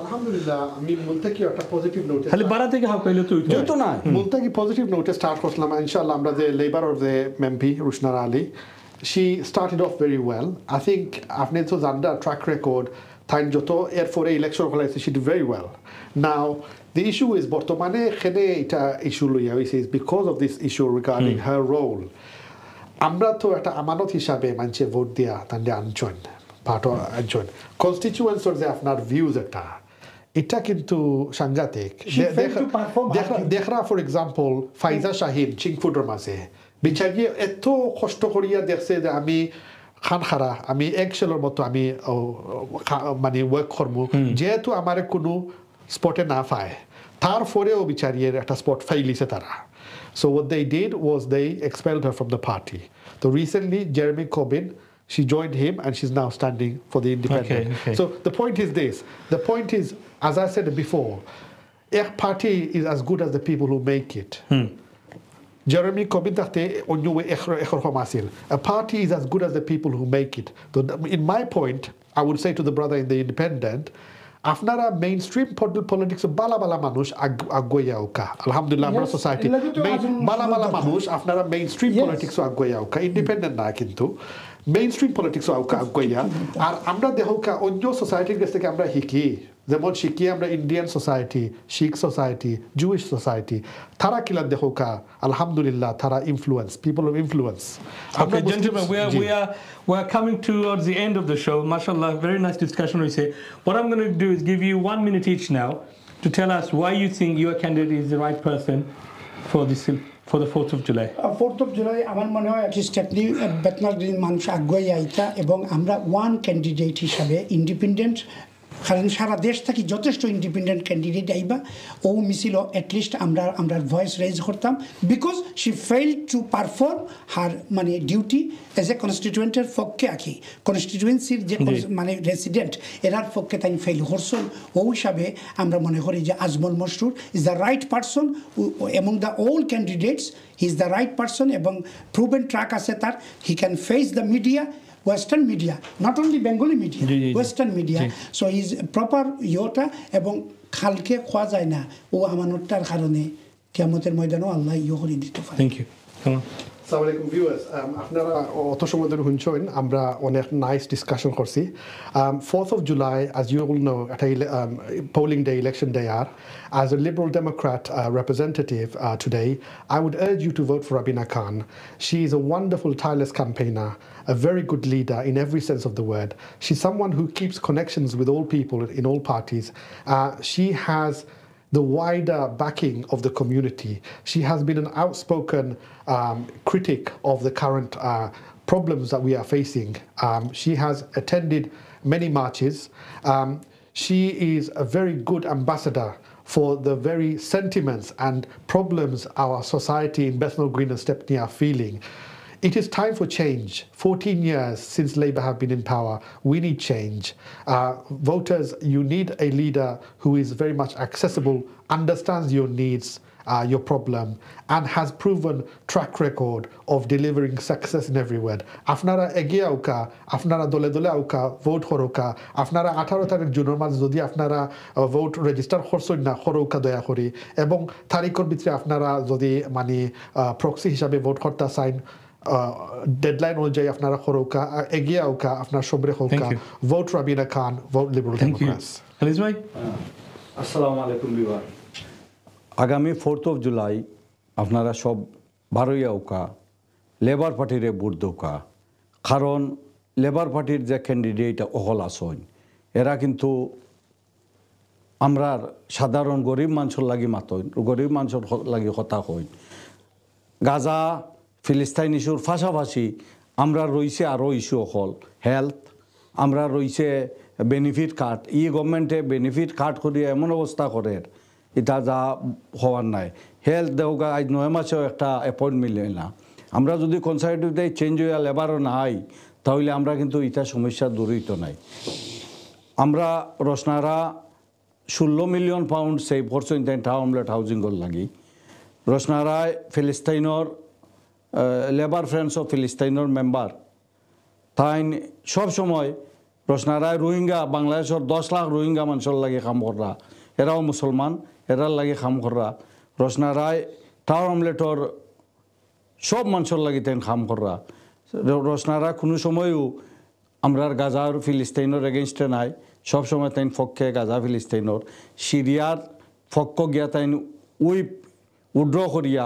[SPEAKER 2] আলহামদুলিল্লাহ আমি মুলতাকি একটা পজিটিভ নোট
[SPEAKER 1] খালি বাড়া থেকে হাফ পাইলে তো
[SPEAKER 2] না মুলতাকি পজিটিভ নোটে স্টার্ট করলাম ইনশাআল্লাহ আমরা যে labour of the MP Rushnara Ali she started off very well. I think after so Zanda track record, time joto air for election she did very well. Now the issue is Bortomane khene ita issue loya is because of this issue regarding her role. Amra to eta amanot hisabe manche vote dia tande anjon part of anjon constituents or they have not views eta এটা কিন্তু সাংঘাতিক দেখরা for example ফাইজা শাহিন চিংফুডের মাঝে বিচারি এত কষ্ট করিয়া দেখছে যে আমি খানখারা আমি এক্সেলের মতো আমি মানে ওয়ার্ক করবো যেহেতু আমার কোনো স্পটে না পায় তারপরেও বিচারিয়ে একটা স্পট ফাইলিছে তারা So what they did was they expelled her from the party. So recently, Jeremy Corbyn, she joined him and she's now standing for the independent.
[SPEAKER 1] Okay, okay.
[SPEAKER 2] So the point is this. The point is, as I said before, a party is as good as the people who make it. Jeremy Corbyn, a party is as good as the people who make it. So in my point, I would say to the brother in the independent, আপনারা mainstream politics bala bala মানুষ আগুয়াউকা আলহামদুলিল্লাহ আমরা society bala bala মানুষ আপনারা mainstream politics আগুয়াউকা independent না কিন্তু mainstream politics Água আর আমরা দেহকা অন্য সোসাইটির কাছ থেকে আমরা শিখি যেমন শিখি আমরা ইন্ডিয়ান সোসাইটি শিখ সোসাইটি জুইশ সোসাইটি তারা কিলা দেহকা আলহামদুলিল্লাহ তারা influence people of influence
[SPEAKER 1] Okay, gentlemen, we are coming towards the end of the show. Mashallah, very nice discussion. We say what I'm going to do is give you 1 minute each now to tell us why you think your candidate is the right person for the 4th of July.
[SPEAKER 4] 4th of July আমার মনে হয় একটি Stepney Bethnal green মানুষ আগুয়াই আইতা এবং আমরা one candidate হিসাবে independent কারণ সারা দেশ থেকে যথেষ্ট ইন্ডিপেন্ডেন্ট ক্যান্ডিডেট আইবা ও মিছিল অ্যাটলিস্ট আমরা ভয়েস রেজ করতাম because she fail to perform her মানে ডিউটি এজ এ কনস্টিটুয়েন্টের পক্ষে আঁকি কনস্টিটুয়েন্সির যে মানে রেসিডেন্ট এরার পক্ষে তাই ফেইল করছেন ও হিসাবে আমরা মনে করি যে Ajmal Mashrur is the right person among the all candidates he is the right person এবং প্রুভেন ট্র্যাক আছে তার he can face the media Western media, not only Bengali media, Western media. So he's proper yota এবং খালকে খোয়া যায় না ও আমানতটার কারণে কিয়ামতের ময়দানেও আল্লাহ ইয়ে করে দিতে পারে।
[SPEAKER 1] Thank you. Come on.
[SPEAKER 2] Assalamu alaikum viewers. আপনারা অত সময় ধরে শুনছেন আমরা অনেক নাইস ডিসকাশন করছি 4th of July, as you all know, at a polling day, election day as a Liberal Democrat representative today, I would urge you to vote for Rabina Khan. She is a wonderful, tireless campaigner, a very good leader in every sense of the word. She's someone who keeps connections with all people in all parties. She has the wider backing of the community. She has been an outspoken critic of the current problems that we are facing. She has attended many marches. She is a very good ambassador for the very sentiments and problems our society in Bethnal Green and Stepney are feeling. It is time for change. 14 years since Labour have been in power. We need change. Voters, you need a leader who is very much accessible, understands your needs, your problem, and has proven track record of delivering success in every word. Afnara egia auka, afnara dole dole auka, vote horoka, afnara 18 তারিখ জুনের মাঝে যদি আপনারা vote register করছেন না হরৌকা দয়া করি এবং তারিখের ভিতরে আপনারা যদি মানে প্রক্সি হিসাবে ভোট করতে চান deadline অনুযায়ী আপনারা হরৌকা এগিয়ে আউকা আপনার সবরে হৌকা vote Rabina Khan, vote Liberal Democrats.
[SPEAKER 1] Aliz bhai,
[SPEAKER 3] আসসালামু আলাইকুম বিবার আগামী 4th of July আপনারা সব বারোই আউকা লেবার পার্টিরে ভোট দৌকা কারণ লেবার পার্টির যে ক্যান্ডিডেট অহল আসন এরা কিন্তু আমরার সাধারণ গরিব মানুষের লাগি মাতইন গরিব মানুষের লাগি কথা কইন গাজা ফিলিস্তাইন ইস্যুর পাশাপাশি আমরা রয়েছে আরও ইস্যু হল হেলথ আমরা রয়েছে বেনিফিট কার্ড গভর্নমেন্টে বেনিফিট কার্ড করিয়া এমন অবস্থা করে এটা যা হওয়ার নাই হেলথ দেওয়া আজ 9 মাসেও একটা অ্যাপয়েন্টমেন্ট মিলে না আমরা যদি কনসারভেটিভতে চেঞ্জ হইয়া লেবারও নাই তাহলে আমরা কিন্তু এটা সমস্যা দূরিত নাই আমরা রসনারা 16 মিলিয়ন পাউন্ড সেভ করছেন টাউনলেট হাউজিংয়ের লাগি রসনারায় ফিলিস্তাইনের লেবার ফ্রেন্ডস অফ ফিলিস্তাইনের মেম্বার তাই সব সময় রসনারায় রোহিঙ্গা বাংলাদেশের 10 লাখ রোহিঙ্গা মানুষের লাগে কাম করা এরাও মুসলমান এরার লাগে কাম করা রসনারায় টাউন আমলেটর সব মানুষের লাগে তেন কাম করা রসনারা কোনো সময়ও আমরার গাজার ফিলিস্তাইনের এগেনস্টে নাই সব সময় তাই পক্ষে গাজা ফিলিস্তাইনের সিরিয়ার পক্ষ গিয়া তাই উইড্র করিয়া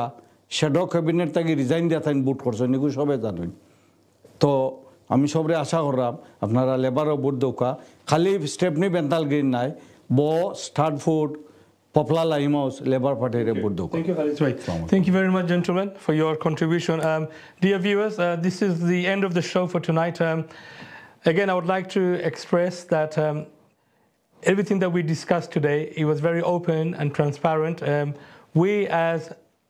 [SPEAKER 3] শ্যাডো ক্যাবিনেট থেকে রিজাইন দিয়া তাই ভোট করছেন এগুলো সবে জানেন তো আমি সবরে আশা করলাম আপনারা লেবারও ভোট দৌকা খালি স্টেপনি বেন্তাল গ্রিন নাই Stratford Poplar Laimos, Labour Party vote দৌকা
[SPEAKER 1] Thank you very much, gentlemen, for your contribution. Dear viewers, this is the end of the show for tonight. Again, I would like to express that everything that we discussed today, it was very open and transparent. We as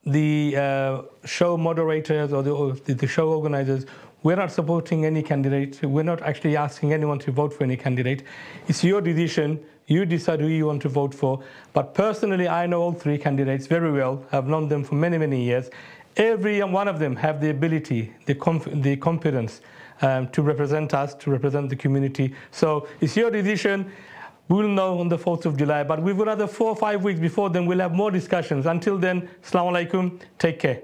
[SPEAKER 1] the show moderators or the show organizers, we're not supporting any candidate. We're not actually asking anyone to vote for any candidate. It's your decision. You decide who you want to vote for. But personally, I know all three candidates very well. I've known them for many, many years. Every one of them have the ability, the competence to represent us, to represent the community. So it's your decision. We'll know on the 4th of July. But we've got another 4 or 5 weeks before then. We'll have more discussions. Until then, Assalamu alaikum. Take care.